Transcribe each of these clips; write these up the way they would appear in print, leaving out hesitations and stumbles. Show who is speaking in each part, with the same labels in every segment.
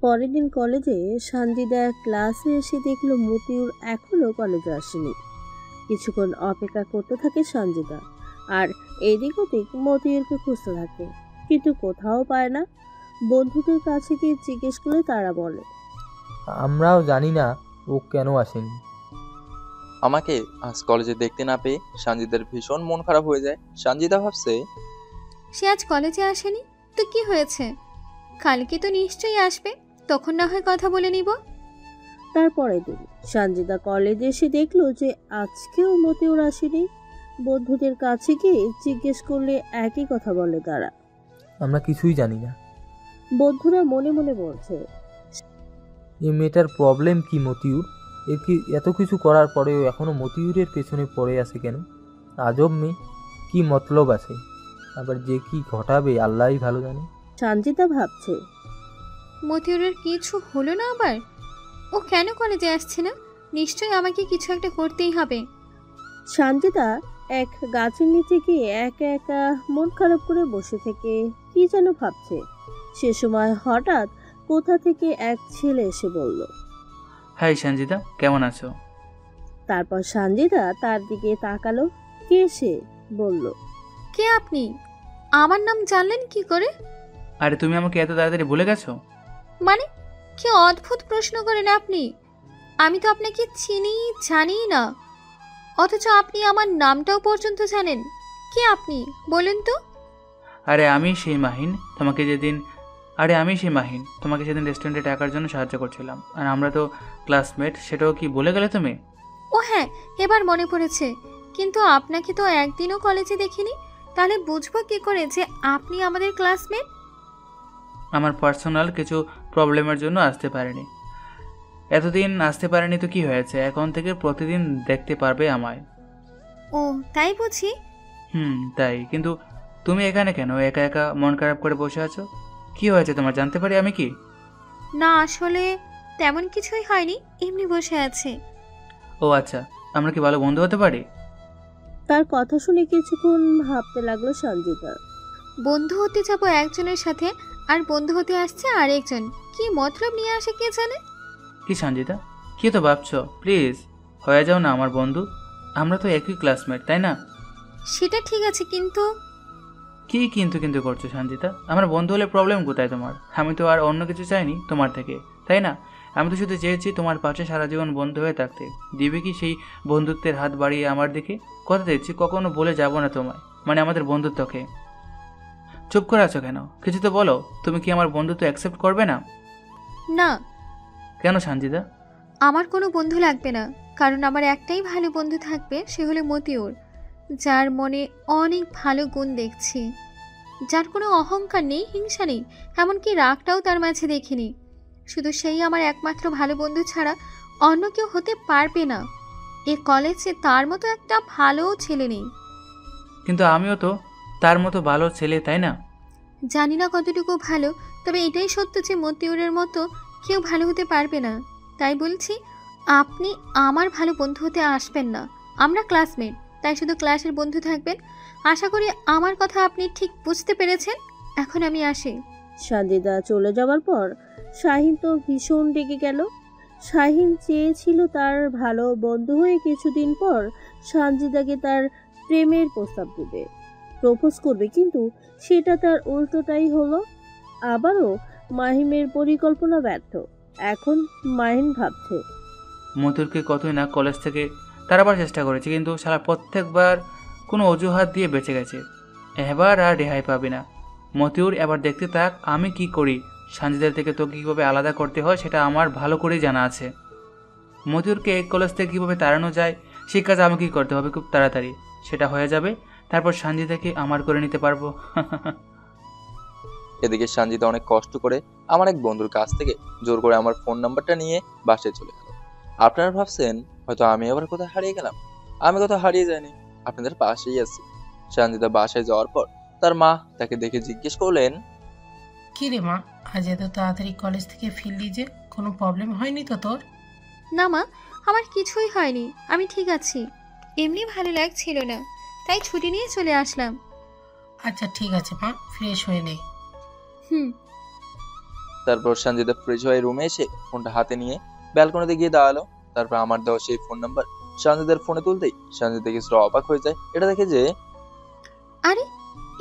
Speaker 1: পরের দিন কলেজে সানজিদা ক্লাসে এসে দেখলো মতিউর এখনো কলেজে আসেনি। কিছুক্ষণ অপেক্ষা করতে থাকে সানজিদা, আর এদিক ওদিক মতিউরকে খুঁজতে থাকে, কিন্তু কোথাও পায় না। বন্ধুদের কাছে গিয়ে জিজ্ঞেস করলে তারা বলে,
Speaker 2: আমরাও জানি না ও কেন আসেনি।
Speaker 3: আমাকে আজ কলেজে দেখতে না পেয়ে সানজিদার ভীষণ মন খারাপ হয়ে যায়। সানজিদা ভাবছে,
Speaker 4: সে আজ কলেজে আসেনি তো কি হয়েছে, কালকে তো নিশ্চয়ই আসবে, তখন না হয় কথা বলে নিব।
Speaker 1: তারপরের দিন সানজিদা কলেজে এসে দেখলো যে আজকেও মতিউর আসেনি। বন্ধুদের কাছে গিয়ে জিজ্ঞেস করলে একই কথা বলে তারা।
Speaker 2: আমরা কিছুই জানি না।
Speaker 1: বন্ধুরা মনে মনে বলছে,
Speaker 2: এই মেয়েটার প্রবলেম কি মতিউর? এর কি এত কিছু করার পরেও এখনো মতিউরের পেছনে পড়ে আছে কেন? আজব মেয়ে, কি মতলব আছে? আবার যে কি ঘটাবে আল্লাহই ভালো জানে।
Speaker 1: সানজিদা ভাবছে,
Speaker 4: মতিউরের কিছু হলো না আবার? ও কেন কলেজে আসছে না? নিশ্চয়ই আমাকে কিছু একটা করতেই হবে।
Speaker 1: সানজিদা এক গাছের নিচে গিয়ে একা একা মন খারাপ করে বসে থেকে কি যেন ভাবছে। সে সময় হঠাৎ কোথা থেকে এক ছেলে এসে বলল।
Speaker 5: হাই সঞ্জিতা, কেমন আছো?
Speaker 1: তারপর সানজিদা তার দিকে তাকালো। কে সে? বলল,
Speaker 4: কে আপনি? আমার নাম জানলেন কি করে?
Speaker 5: আরে তুমি আমাকে এত তাড়াতাড়ি ভুলে গেছো?
Speaker 4: মানে কি অদ্ভুত প্রশ্ন করেন আপনি! আমি তো আপনাকে চিনি জানি না, অথচ আপনি আমার নামটাও পর্যন্ত জানেন। কে আপনি বলেন তো?
Speaker 5: আরে আমি সেই মাহিন তোমাকে সেদিন রেস্টুরেন্টে টাকার জন্য সাহায্য করছিলাম, আর আমরা তো ক্লাসমেট, সেটাও কি ভুলে গেলে তুমি?
Speaker 4: ও হ্যাঁ, এবার মনে পড়েছে, কিন্তু আপনাকে তো একদিনও কলেজে দেখিনি, তাহলে বুঝবো কি করে যে আপনি আমাদের ক্লাসমেট?
Speaker 5: আমার পার্সোনাল কিছু প্রবলেমের জন্য আসতে পারিনি। এতদিন আসতে পারিনি তো কি হয়েছে, এখন থেকে প্রতিদিন দেখতে পারবে আমায়।
Speaker 4: ও তাই বুঝি।
Speaker 5: তাই। কিন্তু তুমি এখানে কেন একা একা মন খারাপ করে বসে আছো? কি হয়েছে তোমার, জানতে পারি আমি কি?
Speaker 4: না আসলে তেমন কিছুই হয়নি, এমনি বসে আছে।
Speaker 5: ও আচ্ছা, আমরা কি ভালো বন্ধু হতে পারি?
Speaker 1: তার কথা শুনে কিছুক্ষণ ভাবতে লাগলো সঞ্জিতা।
Speaker 4: বন্ধু হতে যাবো একজনের সাথে, আর বন্ধু হতে আসছে আরেকজন, কি মতলব নিয়ে আসে কে জানে।
Speaker 5: কি সঞ্জিতা, কি তো ভাবছো? প্লিজ হয়ে যাও না আমার বন্ধু, আমরা তো একই ক্লাসমেট, তাই না?
Speaker 4: সেটা ঠিক আছে, কিন্তু
Speaker 5: কি কিন্তু কিন্তু করছো সঞ্জিতা? আমার বন্ধু হলে প্রবলেম কোথায় তোমার? আমি তো আর অন্য কিছু চাইনি তোমার থেকে, তাই না? আমি তো শুধু চেয়েছি তোমার পাশে সারা জীবন বন্ধু হয়ে থাকতে। দিবে কি সেই বন্ধুত্বের হাত বাড়িয়ে আমার দিকে? কথা দিচ্ছি কখনো বলে যাব না তোমায়, মানে আমাদের বন্ধুত্বকে। চুপ করে আছো কেন? কিছু তো বলো, তুমি কি আমার বন্ধুত্ব অ্যাকসেপ্ট করবে না?
Speaker 4: না,
Speaker 5: কেন সঞ্জিতা?
Speaker 4: আমার কোনো বন্ধু লাগবে না, কারণ আমার একটাই ভালো বন্ধু থাকবে, সে হলো মতিউর, যার মনে অনেক ভালো গুণ দেখছি, যার কোনো অহংকার নেই, হিংসা নেই, এমনকি রাগটাও তার মাঝে দেখিনি। শুধু সেই আমার একমাত্র ভালো বন্ধু ছাড়া অন্য কেউ হতে পারবে না। এ কলেজে তার মতো একটা ভালো ছেলে নেই।
Speaker 5: কিন্তু আমিও তো তার মতো ভালো ছেলে, তাই না?
Speaker 4: জানি না কতটুকু ভালো, তবে এটাই সত্য যে মতিউরের মতো কেউ ভালো হতে পারবে না। তাই বলছি, আপনি আমার ভালো বন্ধু হতে আসবেন না। আমরা ক্লাসমেট, তাই শুধু ক্লাসের বন্ধু থাকবেন। আশা করি আমার কথা আপনি ঠিক বুঝতে পেরেছেন। এখন আমি আসি।
Speaker 1: সঞ্জিতা চলে যাওয়ার পর শাহিন তো ভীষণ রেগে গেল। শাহিন চেয়েছিল তার ভালো বন্ধু হয়ে কিছুদিন পর সঞ্জিতাকে তার প্রেমের প্রস্তাব দেবে, প্রপোজ করবে, কিন্তু সেটা তার উল্টোটাই হলো। আবারও মাহিমের পরিকল্পনা ব্যর্থ। এখন মাহিন ভাবছে,
Speaker 5: মধুরকে কতই না কলেজ থেকে তাড়াবার চেষ্টা করেছে, কিন্তু সারা প্রত্যেকবার কোনো অজুহাত দিয়ে বেঁচে গেছে। এবার আর রেহাই পাবি না মতিউর, এবার দেখতে থাক আমি কি করি। সানজিদার থেকে তোকে কীভাবে আলাদা করতে হয় সেটা আমার ভালো করেই জানা আছে। মতিউরকে এই কলেজ থেকে কীভাবে তাড়ানো যায় সেই কাজ আমাকেই করতে হবে খুব তাড়াতাড়ি। সেটা হয়ে যাবে, তারপর সানজিদাকে আমার করে নিতে পারবো।
Speaker 3: এদিকে সানজিদা অনেক কষ্ট করে আমার এক বন্ধুর কাছ থেকে জোর করে আমার ফোন নাম্বারটা নিয়ে বাসায় চলে গেল। আপনারা ভাবছেন হয়তো আমি আবার কোথায় হারিয়ে গেলাম। আমি কোথাও হারিয়ে যাইনি, আপনাদের পাশেই আছি। সানজিদা বাসায় যাওয়ার পর তার মা তাকে দেখে জিজ্ঞেস করলেন,
Speaker 6: কি রে মা, আজ এত তাড়াতাড়ি কলেজ থেকে ফিরলি যে? কোনো প্রবলেম হয়নি তো তোর?
Speaker 4: না মা, আমার কিছুই হয়নি, আমি ঠিক আছি। এমনি ভালো লাগছিল না, তাই ছুটি নিয়ে চলে আসলাম।
Speaker 6: আচ্ছা ঠিক আছে মা, ফ্রেশ হয়ে নে।
Speaker 4: হুম।
Speaker 3: তারপর সঞ্জিতা ফ্রেশ হয়ে রুমে এসে ফোনটা হাতে নিয়ে ব্যালকনিতে গিয়ে দাঁড়ালো। তারপর আমার দেওয়া সেই ফোন নাম্বার সঞ্জিতার ফোনে তুলতেই সঞ্জিতা কিছুটা অবাক হয়ে যায়। এটা দেখে যে
Speaker 4: আরে,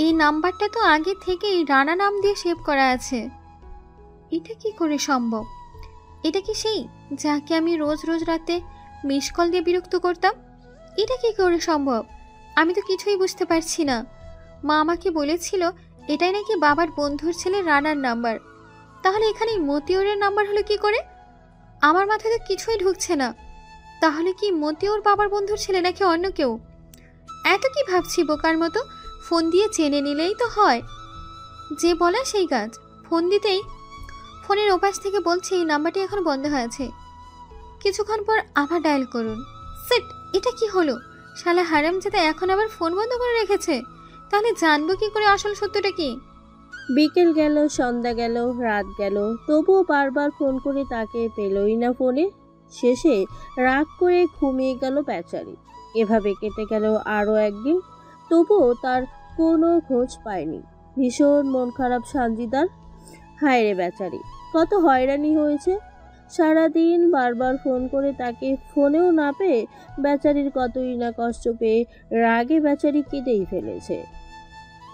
Speaker 4: এই নাম্বারটা তো আগে থেকেই রানা নাম দিয়ে সেভ করা আছে। এটা কি করে সম্ভব? এটা কি সেই যাকে আমি রোজ রোজ রাতে মিস কল দিয়ে বিরক্ত করতাম? এটা কি করে সম্ভব? আমি তো কিছুই বুঝতে পারছি না। মা আমাকে বলেছিল এটাই নাকি বাবার বন্ধুর ছেলে রানার নাম্বার। তাহলে এখানে মতিউরের নাম্বার হলো কি করে? আমার মাথায় তো কিছুই ঢুকছে না। তাহলে কি মতিউর বাবার বন্ধুর ছেলে নাকি অন্য কেউ? এত কি ভাবছি বোকার মতো? ফোন দিয়ে চেনে নিলেই তো হয়। যে বলে সেই কাজ। ফোন দিতেই ফোনের ওপাশ থেকে বলছে এই নাম্বারটি এখন বন্ধ হয়েছে, কিছুক্ষণ পর আবার ডায়াল করুন। সেট, এটা কি হলো? শালা হারামজাদা এখন আবার ফোন বন্ধ করে রেখেছে। তাহলে জানবো কি করে আসল সত্যটা কি?
Speaker 1: বিকেল গেল, সন্ধ্যা গেল, রাত গেল, তবুও বারবার ফোন করে তাকে পেলই না ফোনে। শেষে রাগ করে ঘুমিয়ে গেল বেচারি। এভাবে কেটে গেল আরও একদিন, তবুও তার কোনো খোঁজ পায়নি। ভীষণ মন খারাপ সঞ্জিতার। হায় রে বেচারি, কত হয়রানি হয়েছে। সারাদিন বারবার ফোন করে তাকে ফোনেও না পেয়ে বেচারির কতই না কষ্ট পেয়ে রাগে বেচারি কেটেই ফেলেছে।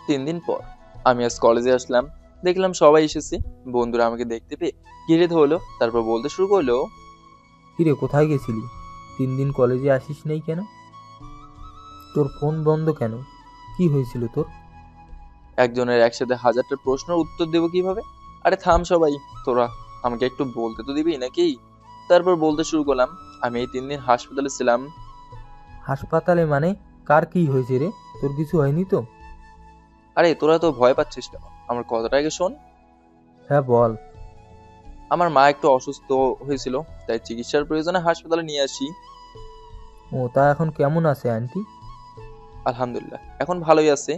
Speaker 3: 3 দিন পর আমি আজ কলেজে আসলাম। দেখলাম সবাই এসেছে। বন্ধুরা আমাকে দেখতে পেয়ে ঘিরে ধরলো। তারপর বলতে শুরু করলো,
Speaker 2: কিরে কোথায় গেছিলি? 3 দিন কলেজে আসিস নেই কেন? তোর ফোন বন্ধ কেন? কি হয়েছিল তোর?
Speaker 3: একজনের একসাথে হাজারটা প্রশ্নের উত্তর দেবো কিভাবে? আরে থাম সবাই, তোরা আমাকে একটু বলতে তো দিবি নাকি? তারপর বলতে শুরু করলাম, আমি এই 3 দিন হাসপাতালে ছিলাম।
Speaker 2: হাসপাতালে মানে? কার কি হয়েছে রে? তোর কিছু হয়নি তো?
Speaker 3: আরে তোরা তো ভয় পাচ্ছিস কেন? আমার কথাটা আগে শোন।
Speaker 2: হ্যাঁ বল।
Speaker 3: আমার মা একটু অসুস্থ হয়েছিল, তাই চিকিৎসার প্রয়োজনে হাসপাতালে নিয়ে আসি।
Speaker 2: ও, তা এখন কেমন আছে আন্টি?
Speaker 3: আলহামদুলিল্লাহ, এখন ভালোই আছে।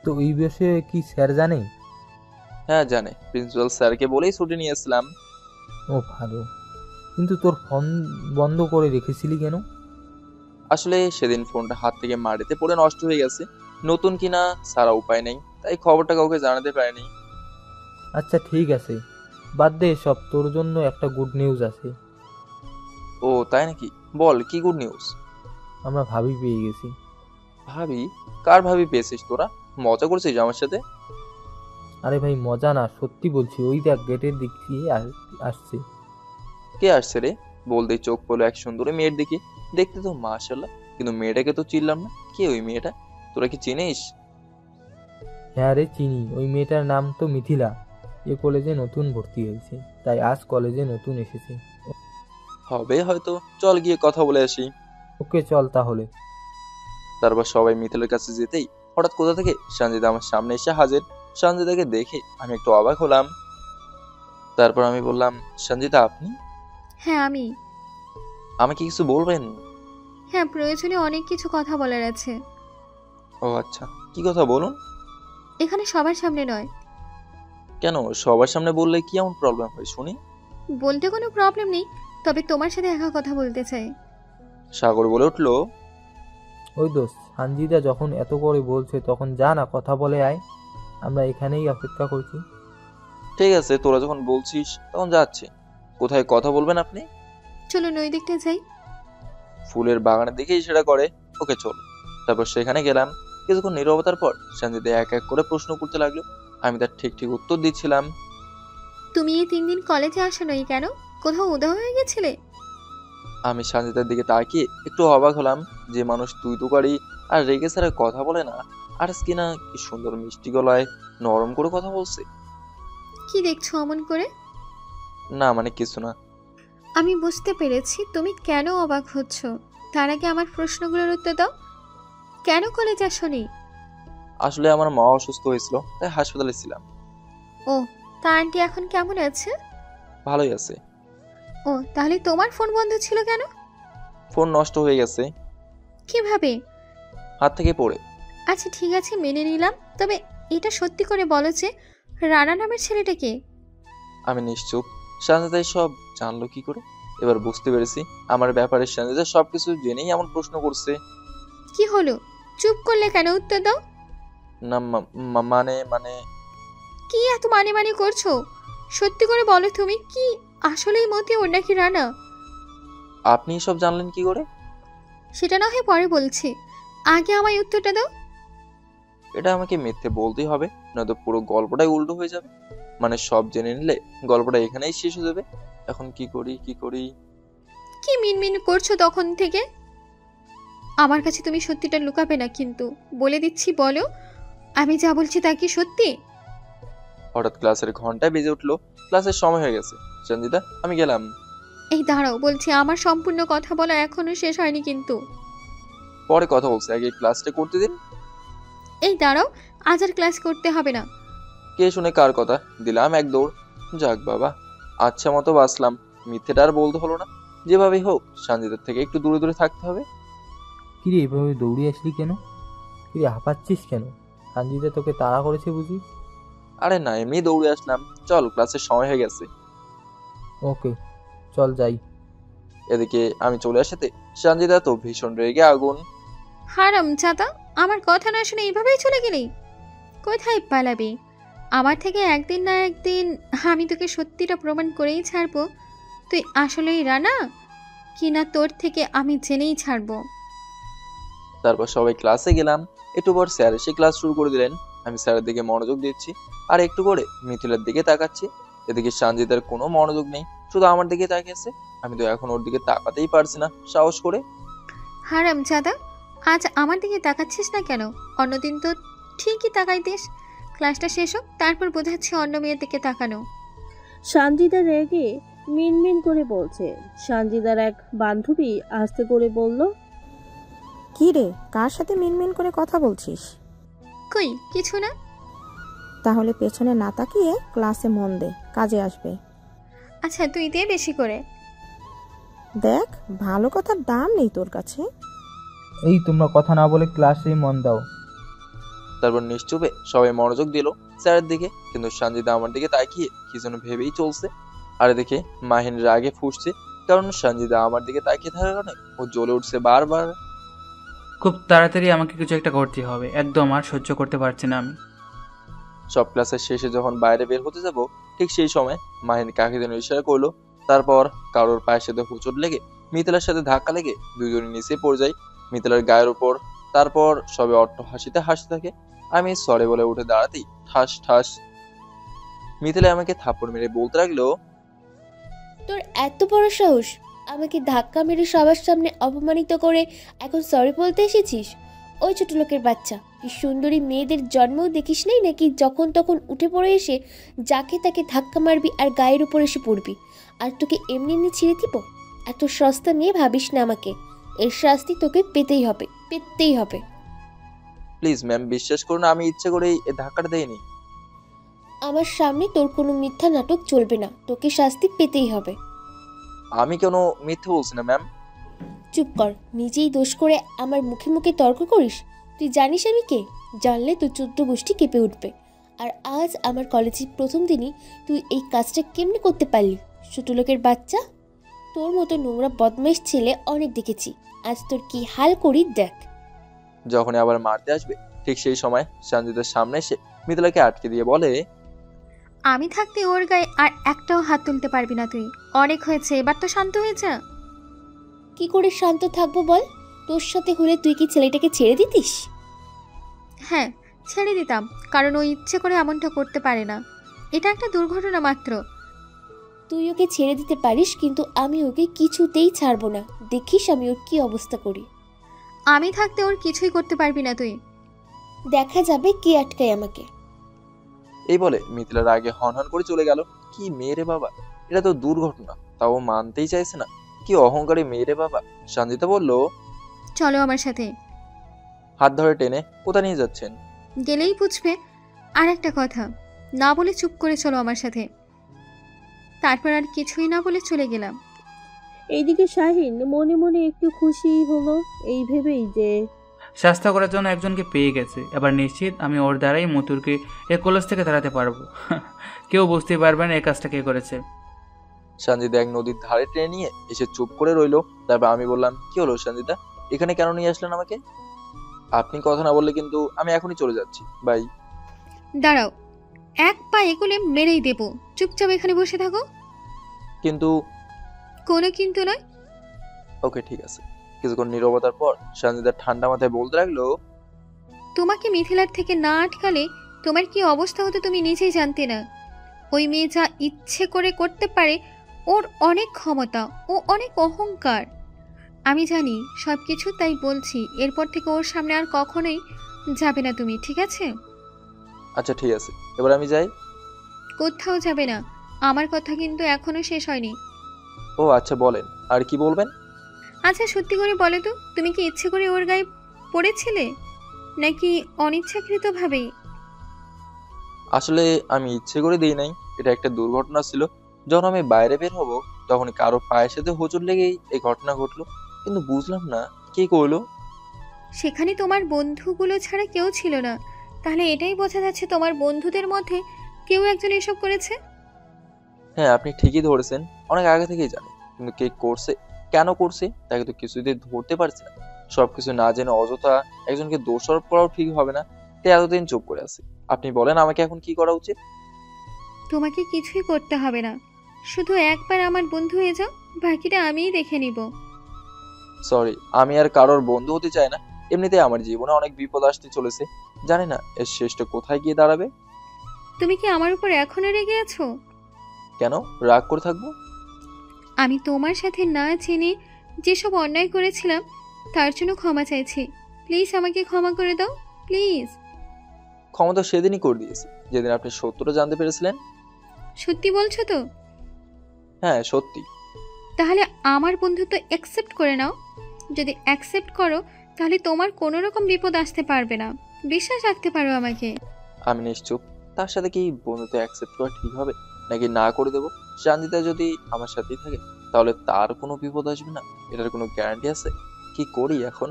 Speaker 2: তো এই বিষয়ে কি স্যার জানে?
Speaker 3: হ্যাঁ জানে, প্রিন্সিপাল স্যারকে বলেই ছুটি নিয়েছিলাম।
Speaker 2: ও ভালো, কিন্তু তোর ফোন বন্ধ করে রেখেছিলি কেন?
Speaker 3: আসলে সেদিন ফোনটা হাত থেকে মাটিতে পড়ে নষ্ট হয়ে গেছে। নতুন কিনা সারা উপায় নেই, তাই খবরটা কাউকে জানাতে পারিনি।
Speaker 2: আচ্ছা ঠিক আছে, বাদ দে সব। তোর জন্য একটা গুড নিউজ আছে।
Speaker 3: ও তাই নাকি? বল, কি গুড নিউজ?
Speaker 2: আমরা ভাবি পেয়ে গেছি।
Speaker 3: ভাবি? কার ভাবি পেয়েছিস তোরা? মজা করছিস আমার সাথে?
Speaker 2: আরে ভাই মজা না, সত্যি বলছি। ওই দেখ গেটের দিক দিয়ে আসছে।
Speaker 3: কে আসছে রে? বলতেই চোখ পড়লো এক সুন্দরী মেয়ের দিকে। দেখতে তো মাশাআল্লাহ, কিন্তু মেয়েটাকে তো চিনলাম না। কে ওই মেয়েটা? তোরা কি চিনিস?
Speaker 2: হ্যাঁ রে চিনি, ওই মেয়েটার নাম তো মিথিলা। এ কলেজে নতুন ভর্তি হয়েছে, তাই আজ কলেজে নতুন এসেছে।
Speaker 3: হবে হয়তো, চল গিয়ে কথা বলে আসি।
Speaker 2: ওকে চল তাহলে।
Speaker 3: তারপর সবাই মিথিলার কাছে যেতেই হঠাৎ কোথা থেকে সঞ্জিতা আমার সামনে এসে হাজির। সঞ্জিতাকে দেখে আমি একটু অবাক হলাম। তারপর আমি বললাম, সঞ্জিতা আপনি?
Speaker 4: হ্যাঁ আমি।
Speaker 3: আমাকে কিছু বলবেন?
Speaker 4: হ্যাঁ, প্রয়োজনে অনেক কিছু কথা বলার আছে।
Speaker 3: ও আচ্ছা, কি কথা বলুন।
Speaker 4: এখানে সবার সামনে নয়।
Speaker 3: কেন, সবার সামনে বললে কি এমন প্রবলেম হয় শুনি?
Speaker 4: বলতে কোনো প্রবলেম নেই, তবে তোমার সাথে একা কথা বলতে চাই।
Speaker 3: সাগর বলে উঠলো,
Speaker 2: ওই দোস্ত, সঞ্জিতা যখন এত করে বলছে তখন যা না, কথা বলে আয়। আমরা এখানেই অপেক্ষা করছি।
Speaker 3: ঠিক আছে, তোরা যখন বলছিস তখন যাচ্ছি। কোথায় কথা বলবেন আপনি?
Speaker 4: চলো নই দিকটা যাই।
Speaker 3: ফুলের বাগানের দিকেই সেটা করে। ওকে চল। তারপর সেখানে গেলাম। কিছুক্ষণ নীরবতার পর সঞ্জিতা এক এক করে প্রশ্ন করতে লাগলো। আমি তার ঠিক ঠিক উত্তর দিচ্ছিলাম।
Speaker 4: তুমি এই 3 দিন কলেজে আসো নাই কেন? কোথাও উদা হয়ে গেছিলে?
Speaker 3: আমি সঞ্জিতার দিকে তাকিয়ে একটু অবাক হলাম। যে মানুষ তুই তুকারি আর রেগে ছাড়া কথা বলে না, আর কিনা কি সুন্দর মিষ্টি গলায় নরম করে কথা বলছে।
Speaker 4: কি দেখছো অমন করে?
Speaker 3: না মানে কিছু না।
Speaker 4: আমি বুঝতে পেরেছি তুমি কেন অবাক হচ্ছ। তার আগে আমার প্রশ্নগুলোর উত্তর দাও। কেন কলেজ আসোনি?
Speaker 3: আসলে আমার মা অসুস্থ হয়েছিল, তাই হাসপাতালে ছিলাম।
Speaker 4: ও, তা আন্টি এখন কেমন আছে?
Speaker 3: ভালোই আছে।
Speaker 4: ও, তাহলে তোমার ফোন বন্ধ ছিল কেন?
Speaker 3: ফোন নষ্ট হয়ে গেছে
Speaker 4: কিভাবে?
Speaker 3: হাত থেকে পড়ে।
Speaker 4: আচ্ছা ঠিক আছে, মেনে নিলাম। তবে এটা সত্যি করে বলো যে রানা নামের ছেলেটা কে?
Speaker 3: আমি নিশ্চুপ। সঞ্জিতা সব জানলো কি করে? এবার বুঝতে পেরেছি আমার ব্যাপারে সঞ্জিতা সবকিছু জেনেই এমন প্রশ্ন করছে।
Speaker 4: কি হলো? চুপ করলে কেন? উত্তর দাও।
Speaker 3: না মানে মানে
Speaker 4: কি এত মানে মানে করছো? সত্যি করে বলো তুমি কি আসলেই মতিউর নাকি রানা?
Speaker 3: আপনি সব জানলেন কি করে?
Speaker 4: সেটা না হয় পরে বলছি, আগে আমায় উত্তরটা দাও।
Speaker 3: এটা আমাকে মিথ্যে বলতেই হবে, নয়তো পুরো গল্পটাই উল্টো হয়ে যাবে। মানে সব জেনে নিলে গল্পটা এখানেই শেষ হয়ে যাবে। এখন কি করি কি করি?
Speaker 4: কি মিনমিন করছো তখন থেকে? আমার কাছে তুমি সত্যিটা লুকাবে না কিন্তু, বলে দিচ্ছি বলো, আমি যা বলছি তা কি সত্যি?
Speaker 3: হঠাৎ ক্লাসের ঘন্টায় বেজে উঠলো, ক্লাসের সময় হয়ে গেছে। সঞ্জিতা, আমি গেলাম।
Speaker 4: এই দাঁড়াও, বলছি আমার সম্পূর্ণ কথা বলা এখনো শেষ হয়নি কিন্তু।
Speaker 3: পরে কথা বলছি, আগে ক্লাসটা করতে দিন।
Speaker 4: এই দাঁড়াও, আজ আর ক্লাস করতে হবে না।
Speaker 3: কে শুনে কার কথা? দিলাম এক দৌড়। যাক বাবা, আচ্ছা মতো বাঁচলাম। মিথ্যেটা আর বলতে হলো না। যেভাবেই হোক সঞ্জিতার থেকে একটু দূরে দূরে থাকতে হবে।
Speaker 2: কিরে এভাবে দৌড়ে আসলি কেন? কিরে হাঁপাচ্ছিস কেন? সঞ্জিতা তোকে তাড়া করেছে বুঝি?
Speaker 3: আরে না, এমনি দৌড়ে আসলাম। চল, ক্লাসের সময় হয়ে গেছে।
Speaker 2: ওকে, চল যাই।
Speaker 3: এদিকে আমি চলে আসাতে সঞ্জিতা তো ভীষণ রেগে আগুন।
Speaker 4: হারাম চাতা, আমার কথা না শুনে এইভাবেই চলে গেলি? কোথায় পালাবি? আমার থেকে একদিন না একদিন আমি তোকে সত্যিটা প্রমাণ করেই ছাড়বো তুই আসলেই রানা কিনা, তোর থেকে আমি জেনেই ছাড়বো।
Speaker 3: তারপর সবাই ক্লাসে গেলাম। একটু পর স্যার এসে ক্লাস শুরু করে দিলেন। আমি স্যারের দিকে মনোযোগ দিচ্ছি আর একটু করে মিথিলার দিকে তাকাচ্ছি। এদিকে সঞ্জিতার কোনো মনোযোগ নেই, শুধু আমার দিকে তাকিয়েছে। আমি তো এখন ওর দিকে তাকাতেই পারছি না সাহস করে।
Speaker 4: হারাম চাঁদা, আজ আমার দিকে তাকাচ্ছিস না কেন? অন্যদিন তো ঠিকই তাকাইতিস। ক্লাসটা শেষ হোক, তারপর বোঝাচ্ছি অন্য মেয়ের দিকে তাকানো।
Speaker 1: সঞ্জিতা রেগে মিনমিন করে বলছে। সঞ্জিতার এক বান্ধবী আস্তে করে বলল,
Speaker 7: কি রে, কার সাথে মিনমিন করে কথা বলছিস?
Speaker 4: কই কিছু না।
Speaker 7: তাহলে পেছনে না তাকিয়ে ক্লাসে মন দে, কাজে আসবে।
Speaker 4: আচ্ছা তুই দে বেশি করে।
Speaker 7: দেখ, ভালো কথার দাম নেই তোর কাছে।
Speaker 2: এই তোমরা কথা না বলে ক্লাসে মন দাও।
Speaker 3: তারপর নিশ্চুপে সবাই মনোযোগ দিল স্যারের দিকে, কিন্তু সঞ্জিতা আমার দিকে তাকিয়ে কি যেন ভেবেই চলছে। আর এদিকে মাহিন রাগে ফুঁসছে, কারণ সঞ্জিতা আমার দিকে তাকিয়ে থাকার কারণে ও জ্বলে উঠছে বারবার।
Speaker 5: খুব তাড়াতাড়ি আমাকে কিছু একটা করতে হবে, একদম আর সহ্য করতে পারছি না আমি।
Speaker 3: সব ক্লাসের শেষে যখন বাইরে বের হতে যাব, ঠিক সেই সময় মাহিন কাকে যেন ইশারা করলো। তারপর কারোর পায়ের সাথে হোঁচট লেগে মিথিলার সাথে ধাক্কা লেগে দুজনে নিচে পড়ে যায় মিথিলার গায়ের উপর। তারপর সবে অট্ট হাসিতে হাসতে থাকে। আমি সরে বলে উঠে দাঁড়াতেই ঠাস ঠাস মিথিলা আমাকে থাপ্পড় মেরে বলতে লাগলো,
Speaker 8: তোর এত বড় সাহস, আমাকে ধাক্কা মেরে সবার সামনে অপমানিত করে এখন সরি বলতে এসেছিস? ওই ছোট লোকের বাচ্চা, কি সুন্দরী মেয়েদের জন্মও দেখিস নাই নাকি যখন তখন উঠে পড়ে এসে যাকে তাকে ধাক্কা মারবি আর গায়ের উপর এসে পড়বি? আর তোকে এমনি এমনি ছিঁড়ে দিব? এত সস্তা নিয়ে ভাবিস না আমাকে। এর শাস্তি তোকে পেতেই হবে, পেতেই হবে।
Speaker 3: প্লিজ ম্যাম, বিশ্বাস করুন আমি ইচ্ছে করেই এই ধাক্কাটা দেইনি।
Speaker 8: আমার সামনে তোর কোনো মিথ্যা নাটক চলবে না, তোকে শাস্তি পেতেই হবে।
Speaker 3: আমি কেন মিথ্যে বলছি না ম্যাম।
Speaker 8: চুপ কর, নিজেই দোষ করে আমার মুখে মুখে তর্ক করিস। তুই জানিস আমি কে? জানলে তোর 14 গোষ্ঠী কেঁপে উঠবে। আর আজ আমার কলেজের প্রথম দিনই তুই এই কাজটা কেমনে করতে পারলি? ছোট লোকের বাচ্চা, তোর মতো নোংরা বদমাইশ ছেলে অনেক দেখেছি, আজ তোর কি হাল করি দেখ।
Speaker 3: যখনই আবার মারতে আসবে ঠিক সেই সময় সঞ্জিতার সামনে এসে মিথিলাকে আটকে দিয়ে বলে,
Speaker 4: আমি থাকতে ওর গায়ে আর একটাও হাত তুলতে পারবি না তুই। অনেক হয়েছে, এবার তো শান্ত হয়ে যা।
Speaker 8: কি করে শান্ত থাকবো বল? তোর সাথে হলে তুই কি ছেলেটাকে ছেড়ে দিতিস?
Speaker 4: হ্যাঁ, ছেড়ে দিতাম, কারণ ও ইচ্ছে করে এমনটা করতে পারে না। এটা একটা দুর্ঘটনা মাত্র।
Speaker 8: তুই ওকে ছেড়ে দিতে পারিস, কিন্তু আমি ওকে কিছুতেই ছাড়বো না। দেখিস আমি ওর কি অবস্থা করি।
Speaker 4: আমি থাকতে ওর কিছুই করতে পারবি না তুই।
Speaker 8: দেখা যাবে কে আটকায় আমাকে।
Speaker 3: এই বলে মিথিলার আগে হন হন করে চলে গেল। কি মেয়ে রে বাবা, এটা তো দুর্ঘটনা, তাও মানতেই চাইছে না। কি অহংকারী মেয়ে রে বাবা। সঞ্জিতা বলল,
Speaker 4: চলো আমার সাথে।
Speaker 3: হাত ধরে টেনে কোথা নিয়ে যাচ্ছেন?
Speaker 4: গেলেই বুঝবে। আর একটা কথা, না বলে চুপ করে চলো আমার সাথে। তারপর আর কিছুই না বলে চলে গেলাম।
Speaker 1: এইদিকে শাহিন মনে মনে একটু খুশি হলো এই ভেবেই যে
Speaker 5: শাস্তা করার জন্য একজনকে পেয়ে গেছে। এবার নিশ্চিত আমি ওর দ্বারাই মতুরকে এ কলেজ থেকে তাড়াতে পারবো। কেউ বুঝতে পারবে না এই কাজটা কে করেছে।
Speaker 3: সঞ্জিতা এক নদীর ধারে টেনে নিয়ে এসে চুপ করে রইলো। তারপর আমি বললাম, কি হলো সঞ্জিতা, এখানে কেন নিয়ে আসলেন আমাকে? আপনি কথা না বললে কিন্তু আমি এখনই চলে যাচ্ছি। বাই।
Speaker 4: দাঁড়াও, এক পা এগুলে মেরেই দেবো। চুপচাপ এখানে বসে থাকো।
Speaker 3: কিন্তু
Speaker 4: কোনো কিন্তু নয়।
Speaker 3: ওকে ঠিক আছে। কিছুক্ষণ নীরবতার পর সঞ্জিতা ঠান্ডা মাথায় বলতে লাগলো,
Speaker 4: তোমাকে মিথিলার থেকে না আটকালে তোমার কি অবস্থা হতো তুমি নিজেই জানতে না। ওই মেয়ে যা ইচ্ছে করে করতে পারে, ওর অনেক ক্ষমতা, ও অনেক অহংকার। আমি জানি সব কিছু, তাই বলছি এরপর থেকে ওর সামনে আর কখনোই যাবে না তুমি, ঠিক আছে?
Speaker 3: আচ্ছা ঠিক আছে, এবার আমি যাই।
Speaker 4: কোথাও যাবে না, আমার কথা কিন্তু এখনো শেষ হয়নি।
Speaker 3: ও আচ্ছা বলেন, আর কি বলবেন?
Speaker 4: আচ্ছা সত্যি করে বলো তো, তুমি কি ইচ্ছে করে ওর গায়ে পড়েছিলে নাকি অনিচ্ছাকৃতভাবেই?
Speaker 3: আসলে আমি ইচ্ছে করে দিই নাই, এটা একটা দুর্ঘটনা ছিল। যখন আমি বাইরে বের হব তখন কারো পায়ের সাথে হোঁচট লেগেই এই ঘটনা ঘটলো। কিন্তু বুঝলাম না কে করলো।
Speaker 4: সেখানে তোমার বন্ধুগুলো ছাড়া কেউ ছিল না, তাহলে এটাই বোঝা যাচ্ছে তোমার বন্ধুদের মধ্যে কেউ একজন এসব করেছে।
Speaker 3: হ্যাঁ আপনি ঠিকই ধরেছেন, অনেক আগে থেকেই জানি, কিন্তু কে করছে, কেন করছে তাকে তো কিছুতেই ধরতে পারছি না। সবকিছু না জেনে অযথা একজনকে দোষারোপ করাও ঠিক হবে না, তাই এতদিন চুপ করে আছি। আপনি বলেন আমাকে এখন কি করা উচিত?
Speaker 4: তোমাকে কিছুই করতে হবে না, শুধু একবার আমার বন্ধু হয়ে যাও, বাকিটা আমিই দেখে নিব।
Speaker 3: সরি, আমি আর কারোর বন্ধু হতে চাই না। এমনিতে আমার জীবনে অনেক বিপদ আসতে চলেছে, জানি না এর শেষটা কোথায় গিয়ে দাঁড়াবে।
Speaker 4: তুমি কি আমার উপর এখনো রেগে আছো?
Speaker 3: কেন রাগ করে থাকবো?
Speaker 4: আমি তোমার সাথে না জেনে যেসব অন্যায় করেছিলাম তার জন্য ক্ষমা চাইছি। প্লিজ আমাকে ক্ষমা করে দাও, প্লিজ।
Speaker 3: ক্ষমা তো সেদিনই করে দিয়েছি, যেদিন আপনি সত্যটা জানতে পেরেছিলেন।
Speaker 4: সত্যি বলছো তো?
Speaker 3: হ্যাঁ সত্যি।
Speaker 4: তাহলে আমার বন্ধুত্ব অ্যাকসেপ্ট করে নাও। যদি অ্যাকসেপ্ট করো তাহলে তোমার কোনো রকম বিপদ আসতে পারবে না, বিশ্বাস রাখতে পারো আমাকে।
Speaker 3: আমি নিশ্চুপ। তার সাথে কি বন্ধুত্ব অ্যাকসেপ্ট করা ঠিক হবে নাকি না করে দেবো? শান্তিতা যদি আমার সাথেই থাকে তাহলে তার কোনো বিপদ আসবে না, এটার কোনো গ্যারান্টি আছে? কি করি এখন?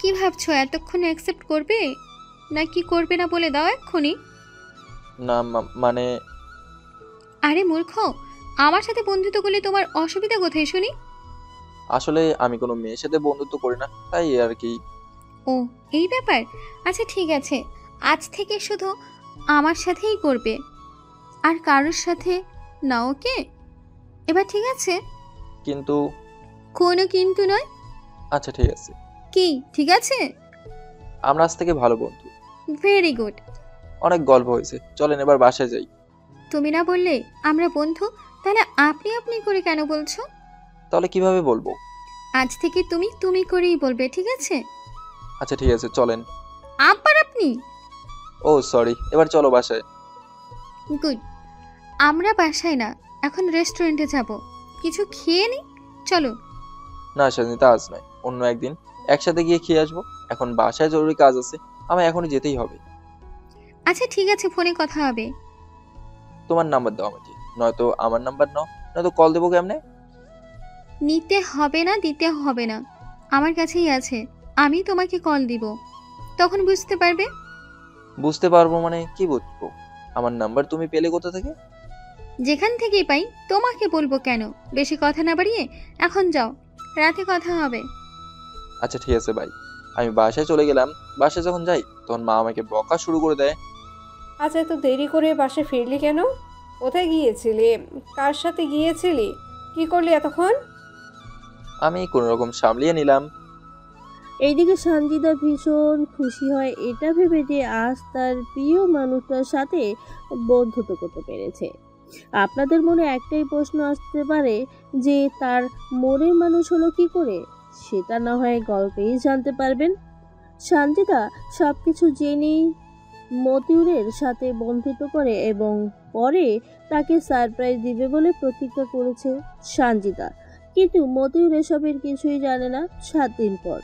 Speaker 4: কি ভাবছো, এতক্ষণে অ্যাকসেপ্ট করবে নাকি করবে না বলে দাও এক্ষুনি।
Speaker 3: না মানে
Speaker 4: আরে মূর্খ, আমার সাথে বন্ধুত্ব করলে তোমার অসুবিধা কোথায় শুনি?
Speaker 3: আসলে আমি কোনো মেয়ের সাথে বন্ধুত্ব করি না, তাই আর কি।
Speaker 4: ও এই ব্যাপার। আচ্ছা ঠিক আছে, আজ থেকে শুধু আমার সাথেই করবে, আর কারোর সাথে না, ওকে? এবার ঠিক আছে?
Speaker 3: কিন্তু
Speaker 4: কোনো কিন্তু নয়।
Speaker 3: আচ্ছা ঠিক আছে।
Speaker 4: কি ঠিক আছে?
Speaker 3: আমরা আজ থেকে ভালো বন্ধু।
Speaker 4: Very good.
Speaker 3: অনেক গল্প হয়েছে, চলেন এবার বাসায় যাই।
Speaker 4: তুমি না বললে আমরা বন্ধু, তাহলে আপনি আপনি করে কেন বলছো?
Speaker 3: তাহলে কিভাবে বলবো?
Speaker 4: আজ থেকে তুমি তুমি করেই বলবে, ঠিক আছে?
Speaker 3: আচ্ছা ঠিক আছে চলেন।
Speaker 4: আবার আপনি?
Speaker 3: ও সরি, এবার চলো বাসায়।
Speaker 4: গুড। আমরা বাসায় না, এখন রেস্টুরেন্টে যাব, কিছু খেয়ে নি। চলো।
Speaker 3: না শান্তিতা আজ নয়, অন্য একদিন একসাথে গিয়ে খেয়ে আসবো। এখন বাসায় জরুরি কাজ আছে, আমায় এখনই যেতেই হবে।
Speaker 4: আচ্ছা ঠিক আছে, ফোনে কথা হবে।
Speaker 3: তোমার নাম্বার দাও আমাকে, নয়তো আমার নাম্বার নাও, নয়তো কল দেবো কেমনে?
Speaker 4: নিতে হবে না, দিতে হবে না, আমার কাছেই আছে। আমি তোমাকে কল দিব, তখন বুঝতে পারবে।
Speaker 3: বুঝতে পারবো মানে কি বুঝবো? আমার নাম্বার তুমি পেলে কোথা থেকে?
Speaker 4: যেখান থেকেই পাই, তোমাকে বলবো কেন? বেশি কথা না বাড়িয়ে এখন যাও, রাতে কথা হবে।
Speaker 3: আচ্ছা ঠিক আছে ভাই, আমি বাসায় চলে গেলাম। বাসায় যখন যাই তখন মা আমাকে বকা শুরু করে দেয়।
Speaker 9: আচ্ছা এত দেরি করে বাসায় ফিরলি কেন? কোথায় গিয়েছিলি? কার সাথে গিয়েছিলি? কি করলি এতক্ষণ?
Speaker 3: আমি কোনো রকম সামলিয়ে নিলাম।
Speaker 1: এইদিকে সঞ্জিতা ভীষণ খুশি হয় এটা ভেবে যে আজ তার প্রিয় মানুষটার সাথে বন্ধুত্ব করতে পেরেছে। আপনাদের মনে একটাই প্রশ্ন আসতে পারে যে তার মনের মানুষ হলো কি করে? সেটা না হয় গল্পেই জানতে পারবেন। সঞ্জিতা সবকিছু জেনেই মতিউরের সাথে বন্ধুত্ব করে এবং পরে তাকে সারপ্রাইজ দিবে বলে প্রতিজ্ঞা করেছে সঞ্জিতা। কিন্তু মতিউর এসবের কিছুই জানে না। 7 দিন পর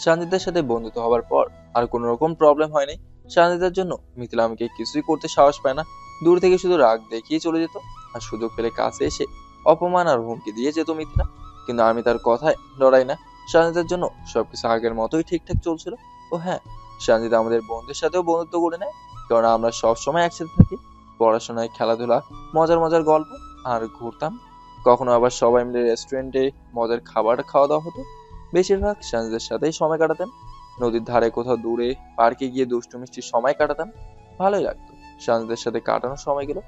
Speaker 3: সঞ্জিতার সাথে বন্ধুত্ব হওয়ার পর আর কোনো রকম প্রবলেম হয়নি। সঞ্জিতার জন্য মিথিলা আমাকে কিছুই করতে সাহস পায় না, দূর থেকে শুধু রাগ দেখিয়ে চলে যেত। আর সুযোগ পেলে কাছে এসে অপমান আর হুমকি দিয়ে যেত মিথিলা, কিন্তু আমি তার কথায় ডরাই না। সঞ্জিতার জন্য সবকিছু আগের মতোই ঠিকঠাক চলছিল। ও হ্যাঁ, সঞ্জিতা আমাদের বন্ধুদের সাথেও বন্ধুত্ব করে নেয়, কারণ আমরা সবসময় একসাথে থাকি। পড়াশোনায়, খেলাধুলা, মজার মজার গল্প আর ঘুরতাম। কখনো আবার সবাই মিলে রেস্টুরেন্টে মজার খাবার খাওয়া দাওয়া হতো। বেশিরভাগ সঞ্জিতার সাথেই সময় কাটাতেন। নদীর ধারে কোথাও দূরে পার্কে গিয়ে দুষ্টু মিষ্টি সময় কাটাতাম। ভালোই লাগতো সঞ্জিতার সাথে কাটানো সময়গুলো।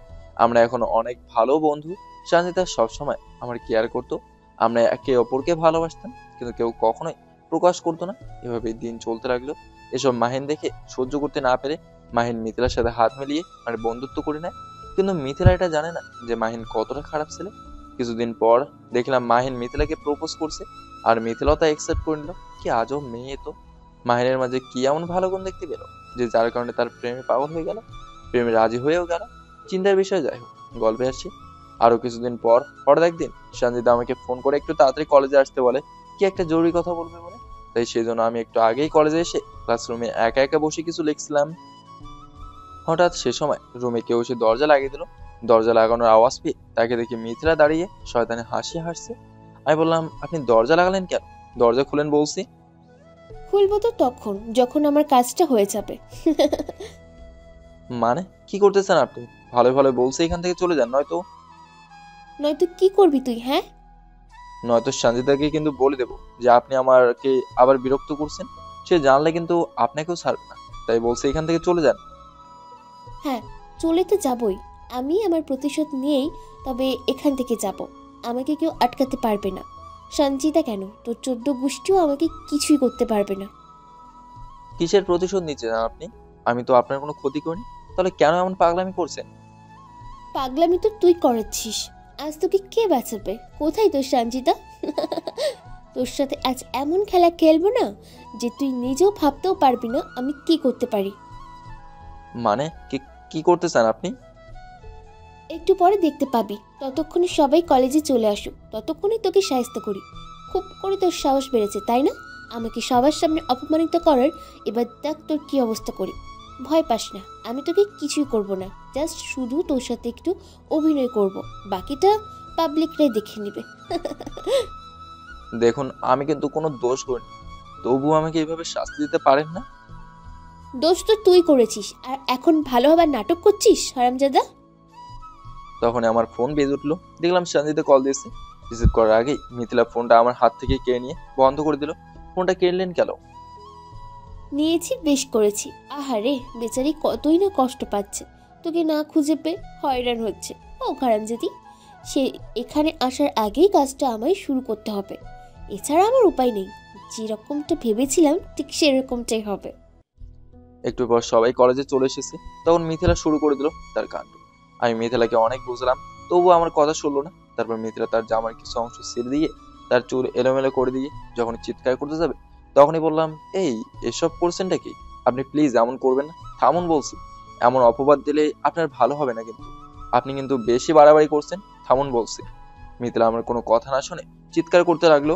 Speaker 3: আমরা এখন অনেক ভালো বন্ধু। সঞ্জিতা সবসময় আমার কেয়ার করতো। আমরা একে অপরকে ভালোবাসতাম, কিন্তু কেউ কখনোই প্রকাশ করতো না। এভাবেই দিন চলতে লাগলো। এসব মাহিন দেখে সহ্য করতে না পেরে মাহিন মিথিলার সাথে হাত মিলিয়ে মানে বন্ধুত্ব করে নেয়। কিন্তু মিথিলা এটা জানে না যে মাহিন কতটা খারাপ ছেলে। কিছুদিন পর দেখলাম মাহিন মিথিলাকে প্রপোজ করছে, আর মিথিলাও তা অ্যাকসেপ্ট করে নিল। কি আজব মেয়ে তো! মাহিনের মাঝে কি এমন ভালো গুণ দেখতে পেল যে যার কারণে তার প্রেমে পাগল হয়ে গেল, প্রেমে রাজি হয়েও গেল। চিন্তার বিষয়। যাই হোক, গল্পে আসছি। আরো কিছুদিন পর হঠাৎ একদিন সঞ্জিতা আমাকে ফোন করে একটু তাড়াতাড়ি কলেজে আসতে বলে, কি একটা জরুরি কথা বলবে বলে। তাই সেই জন্য আমি একটু আগেই কলেজে এসে ক্লাসরুমে একা একা বসে কিছু লিখছিলাম। হঠাৎ সে সময় রুমে কেউ এসে দরজা লাগিয়ে দিল। দরজা লাগানোর আওয়াজ পেয়ে তাকে দেখে মিথিলা দাঁড়িয়ে শয়তানে হাসি হাসছে। আমি বললাম, আপনি দরজা লাগালেন কেন? দরজা খুলেন বলছি।
Speaker 8: খুলবো তো তখন যখন আমার কাজটা হয়ে যাবে।
Speaker 3: মানে কি করতেছেন আপনি? ভালো ভালো বলছি এখান থেকে চলে যান,
Speaker 8: নয়তো কি করবি তুই? হ্যাঁ,
Speaker 3: নয়তো সঞ্জিতাকে কিন্তু বলে দেবো যে আপনি আমাকে আবার বিরক্ত করছেন। সে জানলে কিন্তু আপনাকেও ছাড়বে না। তাই বলছে এখান থেকে চলে যান।
Speaker 8: হ্যাঁ, চলে তো যাবই। আমি আমার প্রতিশোধ নিয়েই তবে এখান থেকে যাব। আমাকে কেউ আটকাতে পারবে না। সঞ্চিতা কেন, তোর 14 গোষ্ঠীও আমাকে কিছুই করতে পারবে না।
Speaker 3: কিসের প্রতিশোধ নিচ্ছেন আপনি? আমি তো আপনার কোনো ক্ষতি করিনি, তাহলে কেন এমন পাগলামি করছেন?
Speaker 8: পাগলামি তো তুই করেছিস। আজ তোকে কে বাঁচাবে? কোথায় তোর সঞ্চিতা? তোর সাথে আজ এমন খেলা খেলবো না যে তুই নিজেও ভাবতেও পারবি না আমি কি করতে পারি।
Speaker 3: মানে কি করতে চান আপনি?
Speaker 8: একটু পরে দেখতে পাবি। ততক্ষণে সবাই কলেজে চলে আসুক, ততক্ষণে তোকে সাহায্য করি। খুব করে তোর সাহস বেড়েছে তাই না আমাকে সবার সামনে অপমানিত করার? এবার দেখ তোর কি অবস্থা করি। ভয় পাস না, আমি তোকে কিছুই করব না। জাস্ট শুধু তোর সাথে একটু অভিনয় করব, বাকিটা পাবলিকরাই দেখে নেবে।
Speaker 3: দেখুন, আমি কিন্তু কোনো দোষ করিনি, তবু আমাকে এইভাবে শাস্তি দিতে পারেন না।
Speaker 8: দোষ তো তুই করেছিস, আর এখন ভালো হবার নাটক করছিস হারামজাদা।
Speaker 3: তখন আমার ফোন বেজে উঠলো। দেখলাম সঞ্জিতা কল দিয়েছে। রিসিভ করার আগেই মিথিলা ফোনটা আমার হাত থেকে কেড়ে নিয়ে বন্ধ করে দিল। ফোনটা কেড়লেন কেন?
Speaker 8: নিয়েছি, বেশ করেছি। আহারে, বেচারি কতই না কষ্ট পাচ্ছে, তোকে না খুঁজে পেয়ে হয়রান হচ্ছে। ও হারামজাদি, সে এখানে আসার আগেই কাজটা আমায় শুরু করতে হবে। এছাড়া আমার উপায় নেই। যেরকমটা ভেবেছিলাম ঠিক সেরকমটাই হবে।
Speaker 3: একটু পর সবাই কলেজে চলে এসেছে। তখন মিথিলা শুরু করে দিল তার কাণ্ড। আমি মিথিলাকে অনেক বুঝলাম, তবু আমার কথা শুনলো না। তারপর মিথিলা তার জামার কিছু অংশ ছিঁড়ে দিয়ে তার চুল এলোমেলো করে দিয়ে যখন চিৎকার করতে যাবে, তখনই বললাম, এই এসব করছেনটা কি? আপনি প্লিজ এমন করবেন না, থামুন বলছি। এমন অপবাদ দিলে আপনার ভালো হবে না, কিন্তু আপনি কিন্তু বেশি বাড়াবাড়ি করছেন। থামুন বলছি। মিথিলা আমার কোনো কথা না শুনে চিৎকার করতে লাগলো,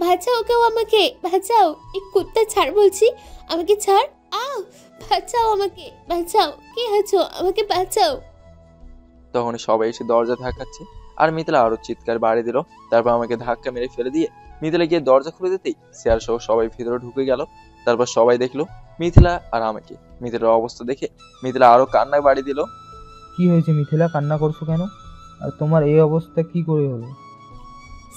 Speaker 8: বাঁচাও, কেউ আমাকে বাঁচাও, এই কুত্তা ছাড় বলছি, আমাকে ছাড়। আহ, বাঁচাও আমাকে, বাঁচাও, কে আছো, আমাকে বাঁচাও।
Speaker 3: তখন সবাই এসে দরজা ধাক্কাচ্ছে, আর মিথিলা আরো চিৎকার বাড়িয়ে দিল। তারপর আমাকে ধাক্কা মেরে ফেলে দিয়ে মিথিলা গিয়ে দরজা খুলে দিতেই স্যার সহ সবাই ভিতরে ঢুকে গেল। তারপর সবাই দেখলো মিথিলা আর আমাকে। মিথিলার অবস্থা দেখে মিথিলা আরো কান্নায় বাড়িয়ে দিল।
Speaker 2: কি হয়েছে মিথিলা, কান্না করছো কেন? আর তোমার এই অবস্থা কি করে হলো?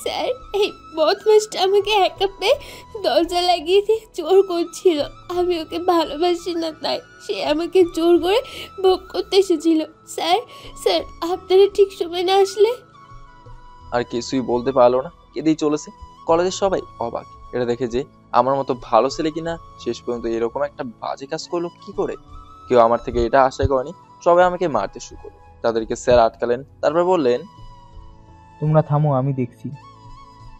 Speaker 8: স্যার, এই বদমাসটা আমাকে একা পেয়ে দরজা লাগিয়ে দিয়ে জোর করছিল। আমি ওকে ভালোবাসি না, তাই সে আমাকে জোর করে ভোগ করতে এসেছিল। স্যার, স্যার, আপনারা ঠিক সময় না আসলে।
Speaker 3: আর কিছুই বলতে পারলো না, কেঁদেই চলেছে। কলেজের সবাই অবাক এটা দেখে যে আমার মতো ভালো ছেলে কিনা শেষ পর্যন্ত এরকম একটা বাজে কাজ করলো কি করে। কেউ আমার থেকে এটা আশা করেনি। সবাই আমাকে মারতে শুরু করলো। তাদেরকে স্যার আটকালেন। তারপর বললেন,
Speaker 2: তোমরা থামো, আমি দেখছি।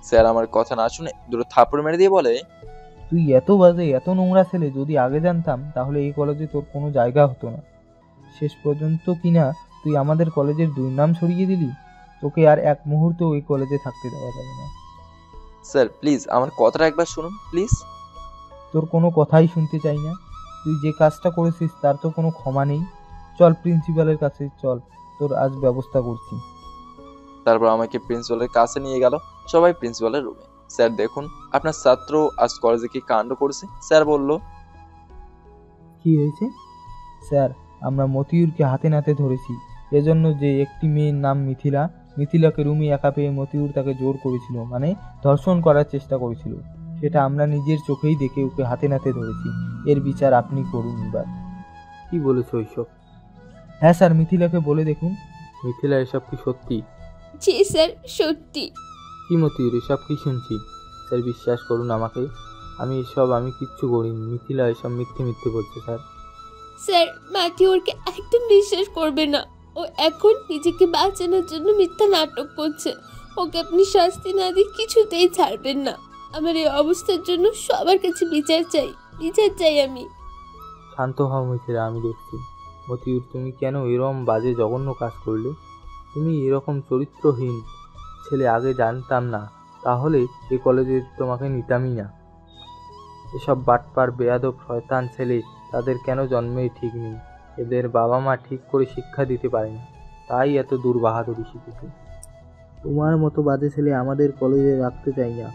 Speaker 3: স্যার আমার কথা না শুনে দুটো থাপ্পড় মেরে দিয়ে বলে,
Speaker 2: তুই এত বাজে, এত নোংরা ছেলে, যদি আগে জানতাম তাহলে এই কলেজে তোর কোনো জায়গা হতো না। শেষ পর্যন্ত কিনা তুই আমাদের কলেজের দুর্নাম ছড়িয়ে দিলি। তোকে আর এক মুহূর্ত ওই কলেজে থাকতে দেওয়া যাবে না।
Speaker 3: স্যার প্লিজ আমার কথাটা একবার শুনুন প্লিজ।
Speaker 2: তোর কোনো কথাই শুনতে চাই না। তুই যে কাজটা করেছিস তার তো কোনো ক্ষমা নেই। চল প্রিন্সিপালের কাছে চল, তোর আজ ব্যবস্থা করছি।
Speaker 3: তারপর আমাকে প্রিন্সিপালের কাছে নিয়ে গেল। সবাই প্রিন্সিপালের রুমে। স্যার দেখুন, আপনার ছাত্র আজ কলেজে কি কাণ্ড করেছে। স্যার বলল,
Speaker 2: কি হয়েছে? স্যার, আমরা মতিউরকে হাতে নাতে ধরেছি, এজন্য যে একটি মেয়ের নাম মিথিলাকে রুমে একা পেয়ে মতিউর তাকে জোর করেছিল, মানে ধর্ষণ করার চেষ্টা করেছিল। সেটা আমরা নিজের চোখেই দেখে ওকে হাতে নাতে ধরেছি। এর বিচার আপনি করুন এবার। কি বলেছো এইসব? হ্যাঁ স্যার, মিথিলাকে বলে দেখুন। মিথিলা, এসব কি সত্যি?
Speaker 8: জি স্যার, সত্যি।
Speaker 2: কি মতিউর, এসব কি শুনছি? স্যার বিশ্বাস করুন আমাকে, আমি কিচ্ছু করিনি। মিথিলা এসব মিথ্যে বলছে স্যার।
Speaker 8: স্যার, মাতিওরকে একদম বিশ্বাস করবে না। ও এখন নিজেকে বাঁচানোর জন্য মিথ্যা নাটক করছে। ওকে আপনি শাস্তি না দিয়ে কিছুতেই ছাড়বেন না। আমার এই অবস্থার জন্য সবার কাছে বিচার চাই আমি।
Speaker 2: শান্ত হও মিথিলা, আমি দেখছি। মতিউর, তুমি কেন এরকম বাজে জঘন্য কাজ করলে? তুমি এরকম চরিত্রহীন ছেলে আগে জানতাম না, তাহলে এ কলেজে তোমাকে নিতামই না। এসব বাটপার বেয়াদব শয়তান ছেলে, তাদের কেন জন্মেই ঠিক নেই। এদের বাবা মা ঠিক করে শিক্ষা দিতে পারে না, তাই এত দুর্বাহাদুরি শিখেছে। তোমার মতো বাজে ছেলে আমাদের কলেজে রাখতে চাই না।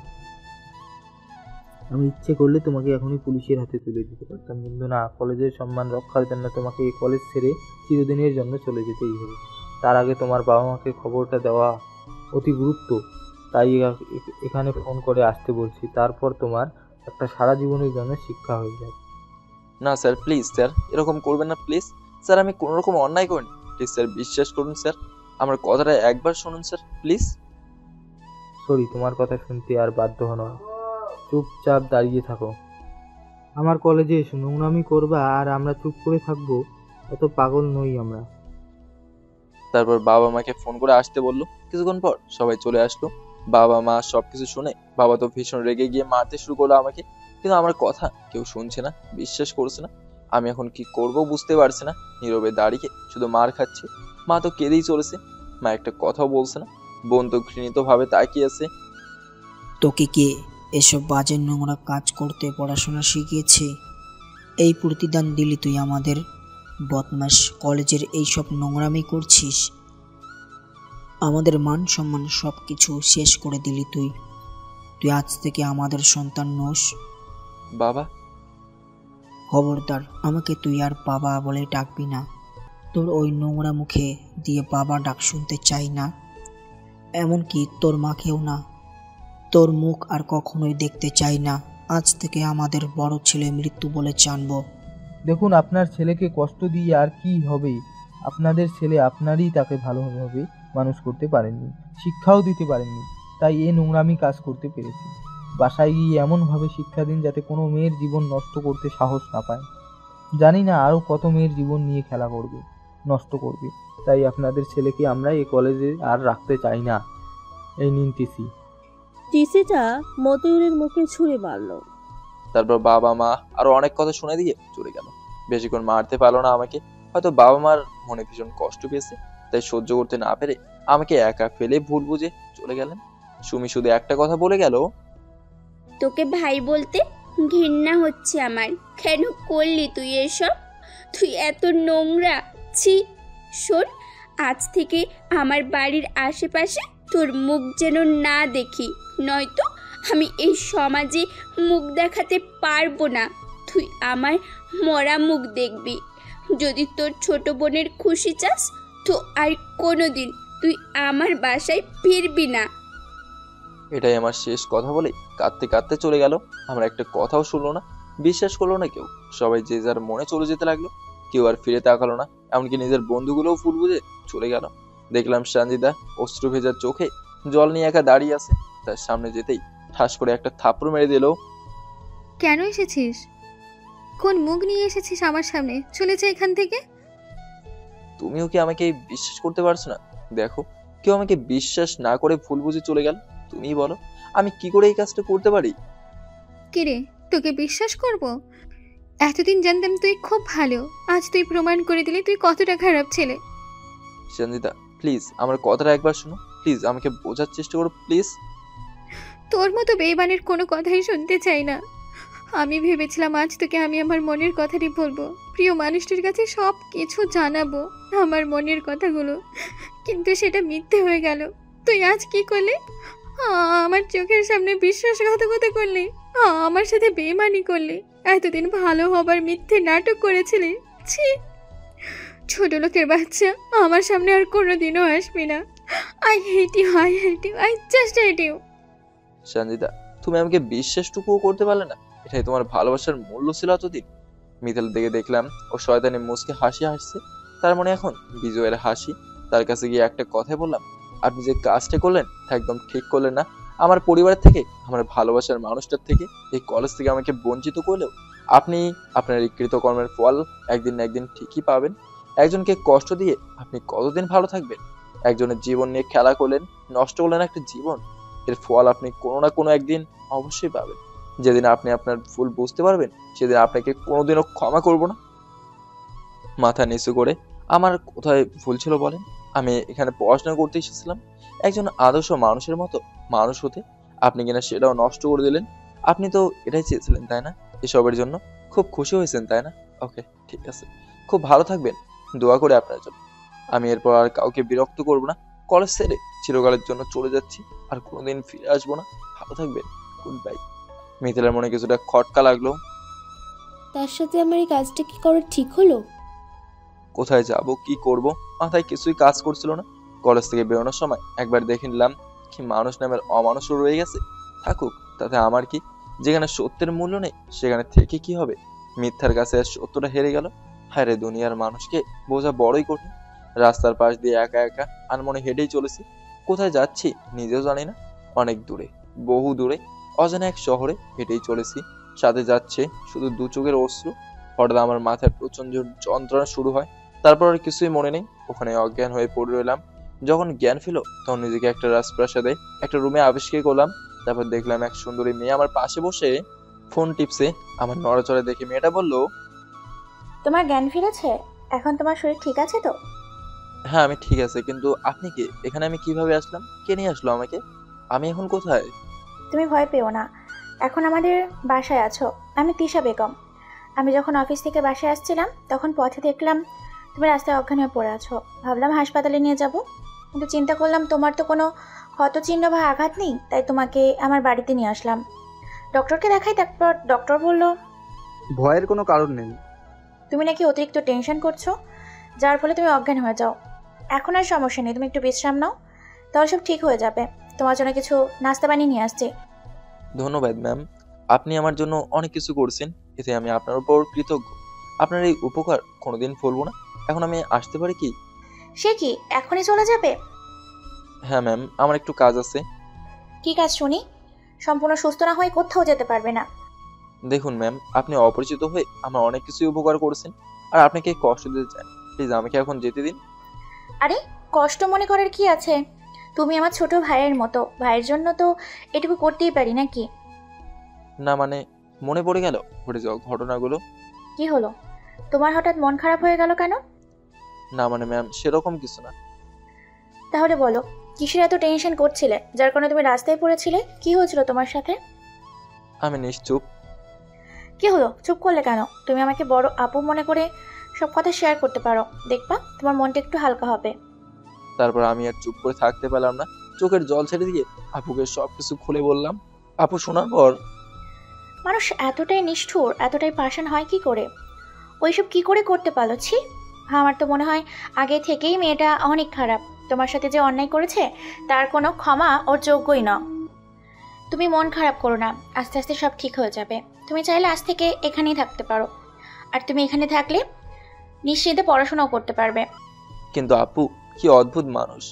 Speaker 2: আমি ইচ্ছে করলে তোমাকে এখনই পুলিশের হাতে তুলে দিতে পারতাম, কিন্তু না, কলেজের সম্মান রক্ষার জন্য তোমাকে এই কলেজ ছেড়ে চিরদিনের জন্য চলে যেতেই হবে। তার আগে তোমার বাবা মাকে খবরটা দেওয়া অতি গুরুত্ব, তাই এখানে ফোন করে আসতে বলছি। তারপর তোমার একটা সারা জীবনের জন্য শিক্ষা হয়ে যাবে।
Speaker 3: না স্যার, প্লিজ স্যার, এরকম করবেন না প্লিজ। স্যার, আমি কোনো রকম অন্যায় করিনি। প্লিজ স্যার, বিশ্বাস করুন স্যার, আমার কথাটা একবার শুনুন স্যার, প্লিজ।
Speaker 2: সরি, তোমার কথা শুনতে আর বাধ্য নয়। চুপচাপ দাঁড়িয়ে থাকো। আমার কলেজে এসো, নোংরামি করবা আর আমরা চুপ করে থাকবো? এত পাগল নই আমরা।
Speaker 3: তারপর বাবা মাকে ফোন করে আসতে বললো। কিছুক্ষণ পর সবাই চলে আসলো। বাবা মা সবকিছু শুনে বাবা তো ভীষণ রেগে গিয়ে মারতে শুরু করলো আমাকে। কিন্তু আমার কথা কেউ শুনছে না, বিশ্বাস করছে না। আমি এখন কি করব বুঝতে পারছি না। নীরবে দাঁড়িয়ে শুধু মার খাচ্ছি। মা তো কেঁদেই চলেছে। মা একটা কথাও বলছে না। বোন তো ঘৃণিত ভাবে তাকিয়ে আছে।
Speaker 10: তোকে কে এসব বাজে নোংরা কাজ করতে পড়াশোনা শিখিয়েছে? এই প্রতিদান দিলি তুই আমাদের? বদমাস কলেজের এইসব নোংরামি করছিস, আমাদের মান সম্মান সব কিছু শেষ করে দিলি তুই। তুই আজ থেকে আমাদের সন্তান নোস।
Speaker 3: বাবা,
Speaker 10: খবরদার, আমাকে তুই আর বাবা বলে ডাকবি না। তোর ওই নোংরা মুখে দিয়ে বাবা ডাক শুনতে চাই না, এমনকি তোর মাকেও না। তোর মুখ আর কখনোই দেখতে চাই না। আজ থেকে আমাদের বড় ছেলে মৃত্যু বলে জানবো।
Speaker 2: দেখুন, আপনার ছেলেকে কষ্ট দিয়ে আর কি হবে? আপনাদের ছেলে আপনারই তাকে ভালোভাবে মানুষ করতে পারেননি, শিক্ষাও দিতে পারেননি, তাই এ নোংরামি কাজ করতে পেরেছে। বাসায় গিয়ে এমনভাবে শিক্ষা দিন যাতে কোনো মেয়ের জীবন নষ্ট করতে সাহস না পায়। জানি না আরও কত মেয়ের জীবন নিয়ে খেলা করবে, নষ্ট করবে। তাই আপনাদের ছেলেকে আমরা এই কলেজে আর রাখতে চাই না। এই নিন টিসি।
Speaker 1: টিসিটা মতিউরের মুখে ছুঁড়ে মারল।
Speaker 3: তারপর বাবা মা আরো অনেক কথা শুনে দিয়ে চলে গেল। বেশিক্ষণ মারতে পারলো না আমাকে। হয়তো বাবা মার মনে ভীষণ কষ্ট পেয়েছে, তাই সহ্য করতে না পেরে আমাকে একা ফেলে ভুল বুঝে চলে গেলেন। সুমি শুধু একটা কথা বলে গেল,
Speaker 11: তোকে ভাই বলতে ঘৃণা হচ্ছে আমার। কেন করলি তুই এসব? তুই এত নোংরা, ছি। শোন, আজ থেকে আমার বাড়ির আশেপাশে তোর মুখ যেন না দেখি, নয়তো আমি এই সমাজে মুখ দেখাতে পারবো না। তুই আমার মরা মুখ দেখবি। যদি তোর ছোট বোনের খুশি চাস তো আর কোনোদিন তুই আমার বাসায় ফিরবি না।
Speaker 3: এটাই আমার শেষ কথা বলে কাঁদতে কাঁদতে চলে গেল। আমার একটা কথাও শুনলো না, বিশ্বাস করলো না কেউ। সবাই যে যার মনে চলে যেতে লাগলো, কেউ আর ফিরে তাকালো না। এমনকি নিজের বন্ধুগুলোও ফুল বুঝে চলে গেল। দেখলাম সঞ্জিদা অশ্রু ভেজা চোখে জল নিয়ে একা দাঁড়িয়ে আছে। তার সামনে যেতেই ঠাস করে একটা থাপড় মেরে দিল।
Speaker 4: কেন এসেছিস? কোন মুখ নিয়ে এসেছিস আমার সামনে? চলে যা এখান থেকে।
Speaker 3: তুমিও কি আমাকে বিশ্বাস করতে পারছো না? দেখো, কেউ আমাকে বিশ্বাস না করে ভুল বুঝে চলে গেল। তুমিই বলো, আমি কি করে এই কাজটা করতে পারি?
Speaker 4: কিরে, তোকে বিশ্বাস করব? এতদিন জানতাম তুই খুব ভালো, আজ তুই প্রমাণ করে দিলি তুই কতটা খারাপ ছেলে।
Speaker 3: সঞ্জিতা, প্লিজ আমার কথাটা একবার শোনো। প্লিজ আমাকে বোঝার চেষ্টা করো, প্লিজ।
Speaker 4: তোর মতো বেইমানের কোনো কথাই শুনতে চাই না। আমি ভেবেছিলাম আজ তোকে আমি আমার মনের কথাটি বলবো, প্রিয় মানুষটির কাছে সব কিছু জানাবো, আমার মনের কথাগুলো, কিন্তু সেটা মিথ্যে হয়ে গেল। তুই আজ কি করলি? আমার চোখের সামনে বিশ্বাসঘাতকতা করলি, আমার সাথে বেইমানি করলি, এতদিন ভালো হবার মিথ্যে নাটক করেছিলি। ছি, ছোট লোকের বাচ্চা, আমার সামনে আর কোনোদিনও আসবি না। I hate you, I hate you, I just hate you.
Speaker 3: Sanjita, তুমি আমাকে বিশ্বাসটুকুও করতে পারলে না? এটাই তোমার ভালোবাসার মূল্য ছিল এতদিন? মিতাল দিকে দেখলাম ও শয়তানি মুচকে হাসি হাসছে। তার মনে এখন বিজয়ের হাসি। তার কাছে গিয়ে একটা কথাই বললাম, আপনি যে কাজটা করলেন তা একদম ঠিক করলেন না। আমার পরিবারের থেকে, আমার ভালোবাসার মানুষটার থেকে, এই কলেজ থেকে আমাকে বঞ্চিত করলেও আপনি আপনার এই কৃতকর্মের ফল একদিন না একদিন ঠিকই পাবেন। একজনকে কষ্ট দিয়ে আপনি কতদিন ভালো থাকবেন? একজনের জীবন নিয়ে খেলা করলেন, নষ্ট করলেন একটা জীবন। এর ফল আপনি কোনো না কোনো একদিন অবশ্যই পাবেন। যেদিন আপনি আপনার ভুল বুঝতে পারবেন, সেদিন আপনাকে কোনোদিনও ক্ষমা করব না। মাথা নিচু করে, আমার কোথায় ভুল ছিল বলেন? আমি এখানে পড়াশোনা করতে এসেছিলাম একজন আদর্শ মানুষের মতো মানুষ হতে। আপনি কিনা সেটাও নষ্ট করে দিলেন। আপনি তো এটাই চেয়েছিলেন, তাই না? এসবের জন্য খুব খুশি হয়েছেন, তাই না? ওকে, ঠিক আছে, খুব ভালো থাকবেন। দোয়া করে আপনার জন্য। আমি এরপর আর কাউকে বিরক্ত করব না। কলেজ ছেড়ে চিরকালের জন্য চলে যাচ্ছি, আর কোনোদিন ফিরে আসবো না। ভালো থাকবেন, গুড বাই। মিথিলার মনে কিছুটা খটকা লাগলো।
Speaker 8: তার সাথে আমার এই কাজটা কি করা ঠিক হলো?
Speaker 3: কোথায় যাব, কি করব, মাথায় কিছুই কাজ করছিল না। কলেজ থেকে বেরোনোর সময় একবার দেখে নিলাম কি মানুষ নামের অমানুষও রয়ে গেছে। থাকুক, তাতে আমার কি? যেখানে সত্যের মূল্য নেই সেখানে থেকে কি হবে? মিথ্যার কাছে সত্যটা হেরে গেল। হায় রে, দুনিয়ার মানুষকে বোঝা বড়ই কঠিন। রাস্তার পাশ দিয়ে একা একা আনমনে হেঁটেই চলেছি। কোথায় যাচ্ছি নিজেও জানি না। অনেক দূরে, বহু দূরে, অজানা এক শহরে হেঁটেই চলেছি। সাথে যাচ্ছে শুধু দু চোখের অশ্রু। হঠাৎ আমার মাথায় প্রচন্ড যন্ত্রণা শুরু হয়। তারপর আর কিছুই মনে নেই। ওখানে অজ্ঞান হয়ে পড়ে রইলাম। যখন জ্ঞান ফিরল তখন নিজেকে একটা রাজপ্রাসাদে একটা রুমে আবিষ্কার করলাম। তারপর দেখলাম এক সুন্দরী মেয়ে আমার পাশে বসে ফোন টিপছে। আমার নড়াচড়া দেখে মেয়েটা বলল,
Speaker 12: তোমার জ্ঞান ফিরেছে? এখন তোমার শরীর ঠিক আছে তো?
Speaker 3: হ্যাঁ, আমি ঠিক আছে, কিন্তু আপনি কে? এখানে আমি কিভাবে আসলাম? কে নিয়ে আসলো আমাকে? আমি এখন কোথায়?
Speaker 12: তুমি ভয় পেও না, এখন আমাদের বাসায় আছো। আমি তিশা বেগম। আমি যখন অফিস থেকে বাসায় আসছিলাম তখন পথে দেখলাম তুমি রাস্তায় অজ্ঞান হয়ে পড়ে আছো। ভাবলাম হাসপাতালে নিয়ে যাব, কিন্তু চিন্তা করলাম তোমার তো কোনো ক্ষতচিহ্ন বা আঘাত নেই, তাই তোমাকে আমার বাড়িতে নিয়ে আসলাম। ডক্টরকে দেখাই, তারপর ডক্টর বলল
Speaker 13: ভয়ের কোনো কারণ নেই।
Speaker 12: তুমি নাকি অতিরিক্ত টেনশন করছো, যার ফলে তুমি অজ্ঞান হয়ে যাও। এখন আর সমস্যা নেই, তুমি একটু বিশ্রাম নাও, তাহলে সব ঠিক হয়ে যাবে। তোমার জন্য কিছু নাস্তা বানিয়ে নিয়ে আসছি।
Speaker 3: ধন্যবাদ ম্যাম, আপনি আমার জন্য অনেক কিছু করছেন, এতে আমি আপনার উপর কৃতজ্ঞ। আপনার এই উপকার কোনোদিন ভুলবো না। এখন আমি আসতে পারি কি?
Speaker 12: সে কি, এখনই চলে যাবে?
Speaker 3: হ্যাঁ ম্যাম, আমার একটু কাজ আছে।
Speaker 12: কি কাজ শুনি? সম্পূর্ণ সুস্থ না হয়ে কোথাও যেতে পারবে না।
Speaker 3: দেখুন ম্যাম, আপনি অপরিচিত হয়ে আমার অনেক কিছুই উপকার করেছেন, আর আপনাকে কষ্ট দিতে চান। প্লিজ আমাকে এখন যেতে দিন।
Speaker 12: আরে, কষ্ট মনে করার কি আছে? তুমি আমার ছোট ভাইয়ের মতো, ভাইয়ের জন্য তো এটুকু করতেই পারি নাকি?
Speaker 3: না মানে, মনে পড়ে গেল ঘটে যাওয়া ঘটনাগুলো।
Speaker 12: কি হলো, তোমার হঠাৎ মন খারাপ হয়ে গেল কেন?
Speaker 3: না মানে ম্যাম, সেরকম কিছু না।
Speaker 12: তাহলে বলো, কিসের এত টেনশন করছিলে যার কারণে তুমি রাস্তায় পড়েছিলে? কি হয়েছিল তোমার সাথে?
Speaker 3: আমি নিশ্চুপ।
Speaker 12: কি হলো, চুপ করলে কেন? তুমি আমাকে বড় আপু মনে করে সব কথা শেয়ার করতে পারো, দেখবা তোমার মনটা একটু হালকা হবে।
Speaker 3: তারপর আমি আর চুপ করে থাকতে পারলাম না। চোখের জল ছেড়ে দিয়ে আপুকে সবকিছু খুলে বললাম। আপু শোনার পর,
Speaker 12: মানুষ এতটাই নিষ্ঠুর, এতটাই পাষাণ হয় কি করে? ওইসব কি করে করতে পারলো? ছি, আমার তো মনে হয় আগে থেকেই মেয়েটা অনেক খারাপ। তোমার সাথে যে অন্যায় করেছে তার কোনো ক্ষমা ওর যোগ্যই না। তুমি মন খারাপ করো না, আস্তে আস্তে সব ঠিক হয়ে যাবে। তুমি চাইলে আজ থেকে এখানেই থাকতে পারো, আর তুমি এখানে থাকলে নিশ্চিন্তে পড়াশোনাও করতে পারবে।
Speaker 3: কিন্তু আপু কি অদ্ভুত মানুষ!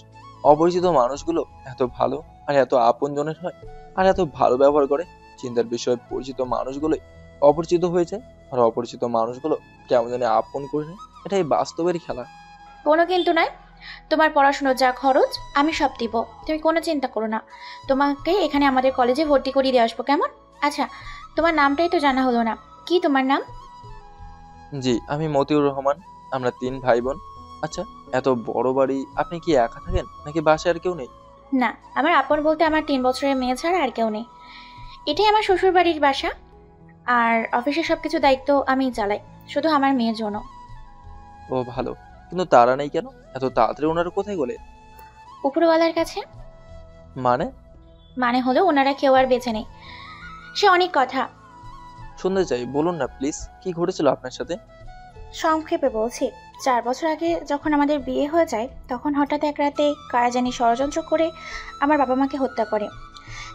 Speaker 3: অপরিচিত মানুষগুলো এত ভালো আর এত আপনজনের হয়, আর এত ভালো ব্যবহার করে। চিন্তার বিষয়ে পরিচিত মানুষগুলোই অপরিচিত হয়ে যায়, আর অপরিচিত মানুষগুলো কেমন জানি আপন করে নেয়। এটাই বাস্তবেরই খেলা।
Speaker 12: কোনো কিন্তু নয়, তোমার পড়াশোনার যা খরচ আমি সব দিব, তুমি কোনো চিন্তা করো না। তোমাকে এখানে আমাদের কলেজে ভর্তি করিয়ে দিয়ে আসবো, কেমন? আচ্ছা, তোমার নামটাই তো জানা হলো না, কি তোমার নাম?
Speaker 3: জি, আমি মতিউর রহমান। আমরা 3 ভাই বোন। আচ্ছা, এত বড় বাড়ি, আপনি কি একা থাকেন নাকি বাসায় আর কেউ নেই?
Speaker 12: না, আমার আপন বলতে আমার 3 বছরের মেয়ে ছাড়া আর কেউ নেই। এটাই আমার শ্বশুর বাড়ির বাসা, আর অফিসের সবকিছু দায়িত্ব আমিই চালাই, শুধু আমার মেয়ের জন্য।
Speaker 3: ও ভালো, কিন্তু তারা নেই কেন? এত তাড়াতাড়ি ওনারা কোথায় গেলেন?
Speaker 12: উপরওয়ালার কাছে।
Speaker 3: মানে
Speaker 12: হলো ওনারা কেউ আর বেঁচে নেই। সে অনেক কথা।
Speaker 3: শুনতে চাই, বলুন না প্লিজ, কি ঘটেছিল আপনার সাথে?
Speaker 12: সংক্ষেপে বলছি, 4 বছর আগে যখন আমাদের বিয়ে হয়ে যায় তখন হঠাৎ এক রাতে কারা জানি ষড়যন্ত্র করে আমার বাবা মাকে হত্যা করে।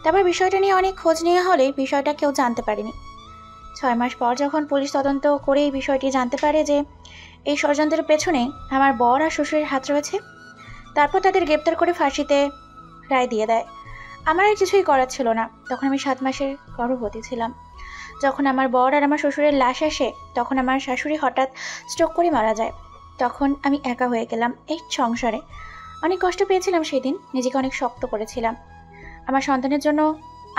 Speaker 12: তারপর বিষয়টা নিয়ে অনেক খোঁজ নেওয়া হলে বিষয়টা কেউ জানতে পারেনি। 6 মাস পর যখন পুলিশ তদন্ত করে এই বিষয়টি জানতে পারে যে এই ষড়যন্ত্রের পেছনে আমার বর আর শ্বশুরের হাত রয়েছে, তারপর তাদের গ্রেপ্তার করে ফাঁসিতে রায় দিয়ে দেয়। আমার আর কিছুই করার ছিল না। তখন আমি 7 মাসের গর্ভবতী ছিলাম। যখন আমার বর আর আমার শ্বশুরের লাশ আসে, তখন আমার শাশুড়ি হঠাৎ স্ট্রোক করে মারা যায়। তখন আমি একা হয়ে গেলাম এই সংসারে। অনেক কষ্ট পেয়েছিলাম সেদিন, নিজেকে অনেক শক্ত করেছিলাম। আমার সন্তানের জন্য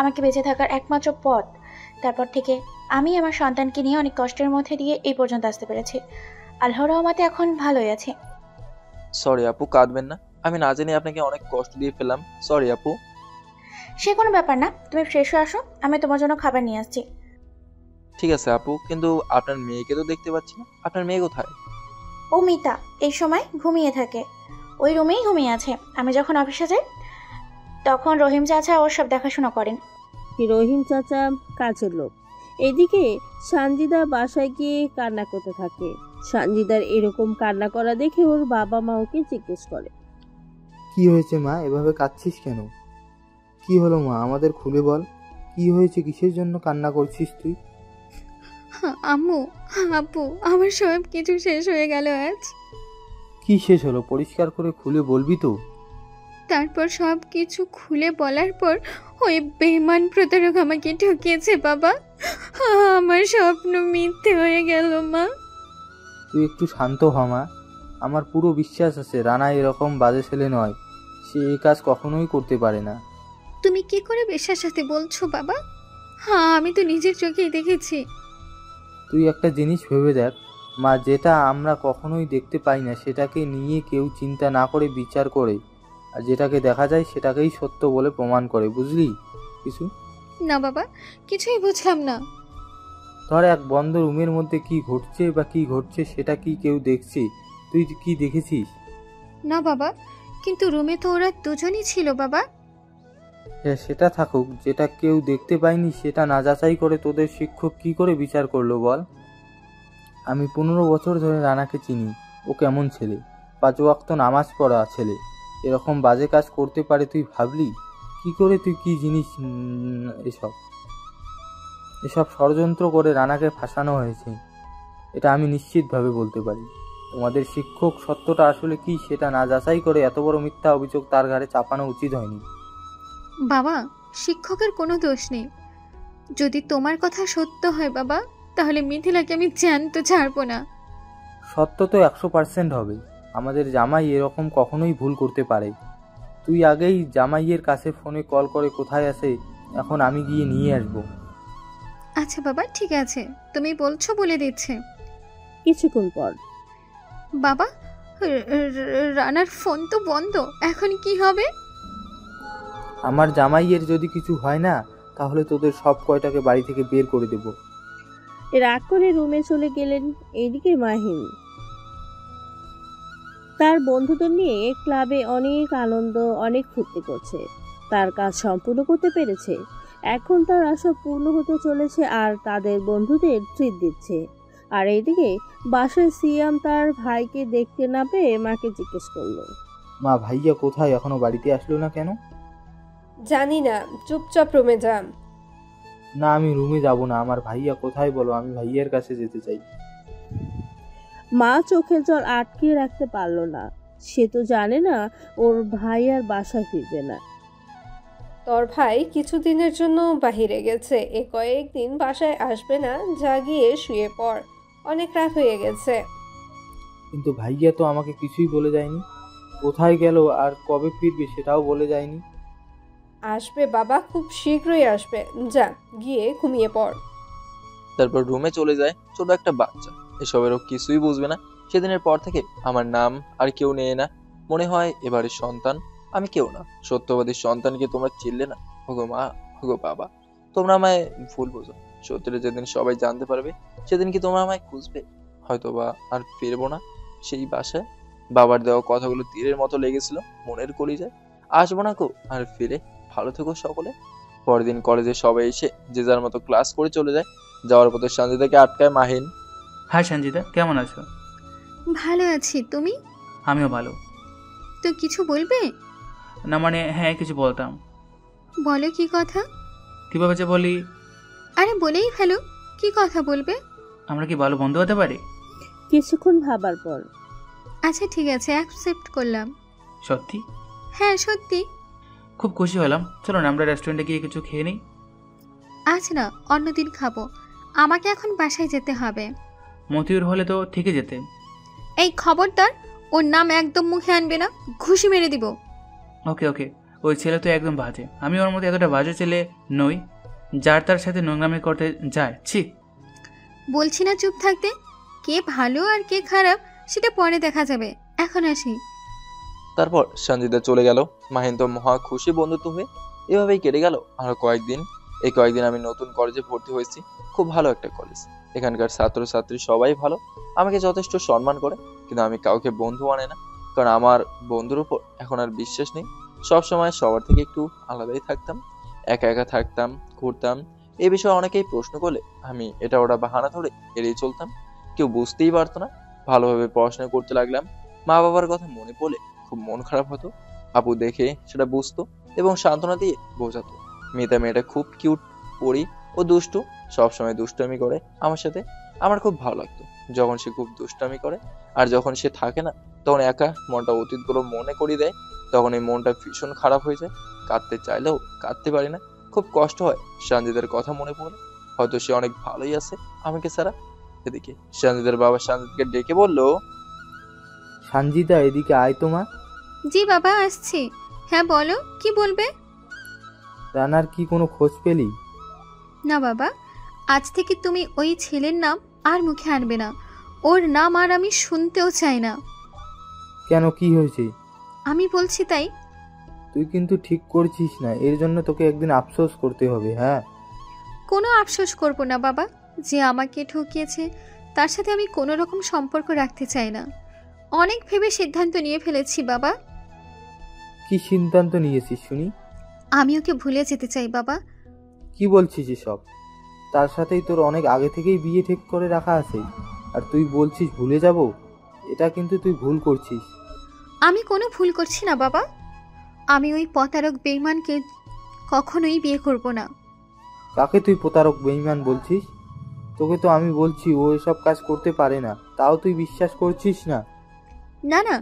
Speaker 12: আমাকে বেঁচে থাকার একমাত্র পথ। তারপর থেকে আমি আমার সন্তানকে নিয়ে অনেক কষ্টের মধ্যে দিয়ে এই পর্যন্ত আসতে পেরেছি। আল্লাহর রহমতে এখন ভালোই আছি।
Speaker 3: সরি আপু, কাঁদবেন না। আমি না জানি আপনাকে অনেক কষ্ট দিয়ে ফেললাম। সরি আপু।
Speaker 12: সে কোনো ব্যাপার না, তুমি ফ্রেশ হয়ে আসো, আমি তোমার জন্য খাবার নিয়ে আসছি।
Speaker 3: ঠিক আছে আপু, কিন্তু আপনার মেয়েকে তো দেখতে পাচ্ছি না। আপনার মেয়ে কোথায়?
Speaker 12: ও মিতা এই সময় ঘুমিয়ে থাকে, ওই রুমেই ঘুমিয়ে আছে। আমি যখন অফিসে যাই তখন রহিম চাচা ওর সব দেখাশোনা করেন।
Speaker 1: রহিম চাচা কাজের লোক। এদিকে সানজিদা বাসায় গিয়ে কান্না করতে থাকে। সানজিদার এরকম কান্না করা দেখে ওর বাবা মা ওকে জিজ্ঞেস করে,
Speaker 2: কি হয়েছে মা, এভাবে কাঁদছিস কেন? কি হলো মা, আমাদের খুলে বল। কি হয়েছে, কিসের জন্য কান্না করছিস তুই?
Speaker 4: আম্মু, আপু, আমার সব কিছু শেষ হয়ে গেল আজ।
Speaker 2: কি শেষ হলো, পরিষ্কার করে খুলে বলবি তো?
Speaker 4: তারপর সব কিছু খুলে বলার পর ওই বেঈমান প্রতারক আমাকে ঠকিয়েছে বাবা। আমার স্বপ্ন মিথ্যে হয়ে গেল মা।
Speaker 2: তুই একটু শান্ত হ মা। আমার পুরো বিশ্বাস আছে রানা এরকম বাজে ছেলে নয়। সে এই কাজ কখনোই করতে পারে না।
Speaker 4: তুমি কি করে বিশ্বাস সাথে বলছো বাবা? হ্যাঁ, আমি তো নিজের চোখেই দেখেছি।
Speaker 2: তুই একটা জিনিস ভেবে দেখ মা, যেটা আমরা কখনোই দেখতে পাই না সেটাকে নিয়ে কেউ চিন্তা না করে বিচার করে, আর যেটাকে দেখা যায় সেটাকেই সত্য বলে প্রমাণ করে, বুঝলি কিছু?
Speaker 4: না বাবা, কিছুই বুঝলাম না।
Speaker 2: ধর এক বন্ধ রুমের মধ্যে কি ঘটছে বা কি ঘটছে সেটা কি কেউ দেখছে? তুই কি দেখেছিস?
Speaker 4: না বাবা, কিন্তু রুমে তো ওরা দুজনই ছিল বাবা।
Speaker 2: হ্যাঁ, সেটা থাকুক, যেটা কেউ দেখতে পায়নি সেটা না যাচাই করে তোদের শিক্ষক কি করে বিচার করলো বল? আমি 15 বছর ধরে রানাকে চিনি। ও কেমন ছেলে, 5 ওয়াক্ত নামাজ পড়া ছেলে। এরকম বাজে কাজ করতে পারে তুই ভাবলি? কি করে, তুই কি জিনিস? এসব ষড়যন্ত্র করে রানাকে ফাঁসানো হয়েছে, এটা আমি নিশ্চিতভাবে বলতে পারি। তোমাদের শিক্ষক সত্যটা আসলে কি সেটা না যাচাই করে এত বড় মিথ্যা অভিযোগ তার ঘাড়ে চাপানো উচিত হয়নি।
Speaker 4: বাবা, শিক্ষকের কোনো দোষ নেই। যদি তোমার কথা সত্য হয় বাবা, তাহলে মিথিলাকে আমি জ্যান্ত ছাড়বো না।
Speaker 2: সত্য তো 100% হবে। আমাদের জামাই এরকম কখনোই ভুল করতে পারে। তুই আগেই জামাইয়ের কাছে ফোনে কল করে কোথায় আছে, এখন আমি গিয়ে নিয়ে আসবো।
Speaker 4: আচ্ছা বাবা, ঠিক আছে, তুমি বলছো বলে দিচ্ছে।
Speaker 1: কিছুক্ষণ পর,
Speaker 4: বাবা, রানার ফোন তো বন্ধ, এখন কি হবে?
Speaker 2: আমার জামাইয়ের যদি কিছু হয় না তাহলে তোদের সব কয়টাকে বাড়ি থেকে বের করে দেব।
Speaker 1: রাগ করে রুমে চলে গেলেন। এইদিকে মাহিন তার বন্ধুদের নিয়ে ক্লাবে অনেক আনন্দ, অনেক ফুর্তি করছে। তার কাজ সম্পূর্ণ করতে পেরেছে। এখন তার আশা পূর্ণ হতে চলেছে আর তাদের বন্ধুদের ট্রিট দিচ্ছে। আর এইদিকে বাসায় সিয়াম তার ভাইকে দেখতে না পেয়ে মাকে জিজ্ঞেস করলো,
Speaker 2: মা, ভাইয়া কোথায়, এখনো বাড়িতে আসলো না কেন?
Speaker 9: জানি না, চুপচাপ রুমে যা।
Speaker 2: না, আমি রুমে যাব না। আমার ভাইয়া কোথায় বলো, আমি ভাইয়ার কাছে যেতে চাই।
Speaker 1: মা চোখের জল আটকে রাখতে পারল না। সে তো জানে না ওর ভাই আর বাসায় ফিরবে না।
Speaker 9: তোর ভাই কিছুদিনের জন্য বাহিরে গেছে, এ কয়েকদিন বাসায় আসবে না। যা গিয়ে শুয়ে পড়, অনেক রাত হয়ে গেছে।
Speaker 2: কিন্তু ভাইয়া তো আমাকে কিছুই বলে যায়নি। কোথায় গেল আর কবে ফিরবে সেটাও বলে যায়নি।
Speaker 9: আসবে বাবা, খুব শীঘ্রই আসবে। যা গিয়ে ঘুমিয়ে পড়।
Speaker 3: তারপর রুমে চলে যায় ছোট একটা বাচ্চা। এসবেরও কিছুই বুঝবে না। সেদিনের পর থেকে আমার নাম আর কেউ নেয় না। মনে হয় এবারের সন্তান আমি কেউ না। সত্যবাদী সন্তানকে তোমরা চিনলে না। ওগো মা, ওগো বাবা, তোমরা আমায় ভুল বোঝো। সত্যিটা যেদিন সবাই জানতে পারবে সেদিন কি তোমরা আমায় খুঁজবে? হয়তোবা আর ফিরবো না সেই বাসায়। বাবার দেওয়া কথাগুলো তীরের মতো লেগেছিল মনের কলিজায়। আসবো না কো আর ফিরে। ভালো থেকো সকলে। পরদিন কলেজে সবাই এসে যে যার মতো ক্লাস করে চলে যায়। যাওয়ার পথে সঞ্জিতাকে আটকায় মাহিন।
Speaker 5: হাই সঞ্জিতা, কেমন আছো?
Speaker 4: ভালো আছি, তুমি?
Speaker 5: আমিও ভালো।
Speaker 4: তো কিছু বলবে?
Speaker 5: না মানে হ্যাঁ, কিছু বলতাম।
Speaker 4: বলো কি কথা?
Speaker 5: কীভাবে যে বলি?
Speaker 4: আরে বলেই ফেলো, কি কথা বলবে?
Speaker 5: আমরা কি ভালো বন্ধু হতে পারি?
Speaker 1: কিছুক্ষণ ভাবার পর,
Speaker 4: আচ্ছা ঠিক আছে, অ্যাকসেপ্ট করলাম।
Speaker 5: সত্যি?
Speaker 4: হ্যাঁ সত্যি।
Speaker 5: খুব খুশি হলাম। চলো না আমরা রেস্টুরেন্টে গিয়ে কিছু খেয়ে নিই।
Speaker 4: আজ না, অন্যদিন খাবো। আমাকে এখন বাসায় যেতে হবে।
Speaker 5: মতিউর হলে তো ঠিকই যেতে।
Speaker 4: এই খবরদার, ওর নাম একদম মুখে আনবে না, ঘুষি মেরে দিব।
Speaker 5: ওকে ওকে, ওই ছেলে তো একদম বাজে। আমি ওর মতো এতটা বাজে ছেলে নই যার তার সাথে নোংরামি করতে যায়। ছি।
Speaker 4: বলছি না চুপ থাকতে। কে ভালো আর কে খারাপ সেটা পরে দেখা যাবে, এখন আসি।
Speaker 3: তারপর সঞ্জিতা চলে গেল। মাহিন তো মহা খুশি বন্ধুত্ব হয়ে এভাবেই কেটে গেল আরো কয়েকদিন। এই কয়েকদিন আমি নতুন কলেজে ভর্তি হয়েছি, খুব ভালো একটা কলেজ। এখানকার ছাত্রছাত্রী সবাই ভালো, আমাকে যথেষ্ট সম্মান করে। কিন্তু আমি কাউকে বন্ধু আনে না, কারণ আমার বন্ধুর উপর এখন আর বিশ্বাস নেই। সবসময় সবার থেকে একটু আলাদাই থাকতাম, একা একা থাকতাম, ঘুরতাম। এই বিষয়ে অনেকেই প্রশ্ন করলে আমি এটা ওটা বাহানা ধরে এড়িয়ে চলতাম। কেউ বুঝতেই পারতো না। ভালোভাবে পড়াশোনা করতে লাগলাম। মা বাবার কথা মনে পড়লে খুব মন খারাপ হতো। আপু দেখে সেটা বুঝতো এবং সান্ত্বনা দিয়ে বোঝাতো। মেয়েটা খুব কিউট, পড়ি ও দুষ্টু, সবসময় দুষ্টামি করে আমার সাথে। আমার খুব ভালো লাগতো যখন সে খুব দুষ্টামি করে। আর যখন সে থাকে না, তখন একা মনটা অতীতগুলো মনে করিয়ে দেয়। তখন এই মনটা ভীষণ খারাপ হয়ে যায়। কাঁদতে চাইলেও কাঁদতে পারি না, খুব কষ্ট হয় সঞ্জিতার কথা মনে পড়ে। হয়তো সে অনেক ভালোই আছে আমাকে ছাড়া। এদিকে সঞ্জিতার বাবা সঞ্জিতকে ডেকে বলল,
Speaker 2: সঞ্জিতা এদিকে আয় তো মা।
Speaker 4: জি বাবা, আসছি। হ্যাঁ বলো, কি বলবে?
Speaker 2: রানার কি কোনো খোঁজ পেলি?
Speaker 4: না বাবা, আজ থেকে তুমি ওই ছেলের নাম আর মুখে আনবে না। ওর নাম আর আমি শুনতেও চাই না।
Speaker 2: কেন, কি হয়েছে?
Speaker 4: আমি বলছি তাই।
Speaker 2: তুই কিন্তু ঠিক করছিস না, এর জন্য তোকে একদিন আফসোস করতে হবে। হ্যাঁ,
Speaker 4: কোনো আফসোস করব না বাবা। যে আমাকে ঠকিয়েছে তার সাথে আমি কোনো রকম সম্পর্ক রাখতে চাই না। অনেক ভেবে সিদ্ধান্ত নিয়ে ফেলেছি বাবা।
Speaker 2: কি সিদ্ধান্ত নিয়েছিস শুনি?
Speaker 4: আমি ওকে ভুলে যেতে চাই বাবা।
Speaker 2: কি বলছিস এসব? তার সাথেই তোর অনেক আগে থেকেই বিয়ে ঠিক করে রাখা আছে, আর তুই বলছিস ভুলে যাব? এটা কিন্তু তুই ভুল করছিস।
Speaker 4: আমি কোনো ভুল করছি না বাবা। আমি ওই প্রতারক বেঈমানকে কখনোই বিয়ে করব না।
Speaker 2: কাকে তুই প্রতারক বেঈমান বলছিস? তোকে তো আমি বলছি ও এসব কাজ করতে পারে না, তাও তুই বিশ্বাস করছিস না।
Speaker 4: না না,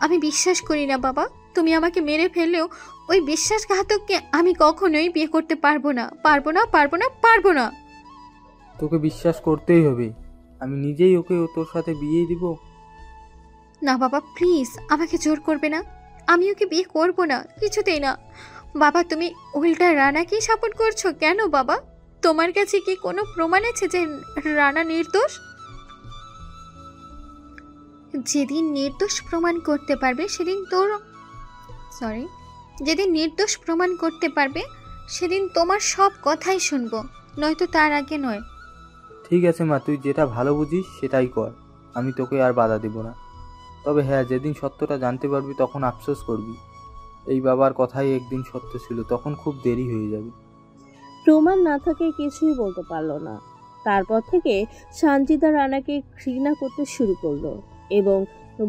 Speaker 4: আমি বিশ্বাস করি না বাবা। তুমি আমাকে মেরে ফেললেও ওই বিশ্বাসঘাতককে আমি কখনোই বিয়ে করতে পারবো না, পারবো না, পারবো না, পারবো না।
Speaker 2: তোকে বিশ্বাস করতেই হবে। আমি নিজেই ওকে তোর সাথে বিয়ে দিব।
Speaker 4: না বাবা, প্লিজ আমাকে জোর করবে না। আমি ওকে বিয়ে করব না, কিছুতেই না। বাবা তুমি উল্টা রানাকেই সাপোর্ট করছো কেন বাবা? তোমার কাছে কি কোনো প্রমাণ আছে যে রানা নির্দোষ? যেদিন নির্দোষ প্রমাণ করতে পারবে সেদিন যেদিন নির্দোষ প্রমাণ করতে পারবে সেদিন তোমার সব কথাই শুনবো, নয়তো তার আগে নয়।
Speaker 2: ঠিক আছে মা, তুই যেটা ভালো বুঝিস সেটাই কর, আমি তোকে আর বাধা দেব না। তবে হ্যাঁ, যেদিন সত্যটা জানতে পারবি তখন আফসোস করবি। এই বাবার কথাই একদিন সত্য ছিল, তখন খুব দেরি হয়ে যাবে।
Speaker 1: প্রমাণ না থাকে কিছুই বলতে পারলো না। তারপর থেকে সঞ্জিতা রানাকে ঘৃণা করতে শুরু করলো এবং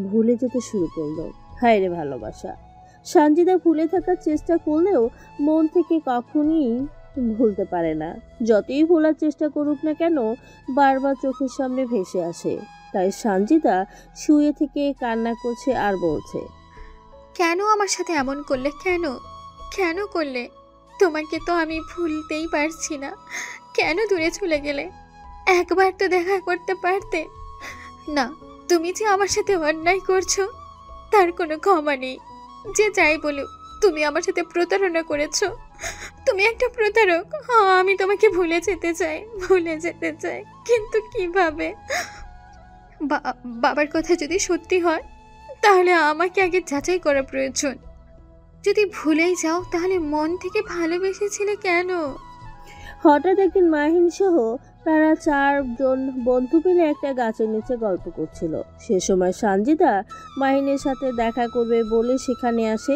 Speaker 1: ভুলে যেতে শুরু করলো। হায় রে ভালোবাসা! সঞ্জিতা ভুলে থাকার চেষ্টা করলেও মন থেকে কখনই ভুলতে পারে না। যতই ভোলার চেষ্টা করুক না কেন, বারবার চোখের সামনে ভেসে আসে। তাই সঞ্জিতা শুয়ে থেকে কান্না করছে আর বলছে,
Speaker 4: কেন আমার সাথে এমন করলে? কেন কেন করলে? তোমাকে তো আমি ভুলতেই পারছি না। কেন দূরে চলে গেলে? একবার তো দেখা করতে পারতে। না, তুমি যে আমার সাথে অন্যায় করছো তার কোনো ক্ষমা নেই। যে যাই বলুক, তুমি আমার সাথে প্রতারণা করেছো। তুমি একটা প্রতারক। হ্যাঁ, আমি তোমাকে ভুলে যেতে চাই, কিন্তু কিভাবে? বাবার কথা যদি সত্যি হয় তাহলে আমাকে আগে যাচাই করা প্রয়োজন। যদি ভুলেই যাও তাহলে মন থেকে ভালোবেসেছিলে কেন?
Speaker 1: হঠাৎ একদিন মাহিন সহ তারা 4 জন বন্ধু মিলে একটা গাছের নিচে গল্প করছিল। সে সময় সঞ্জিতা মাহিনের সাথে দেখা করবে বলে সেখানে আসে।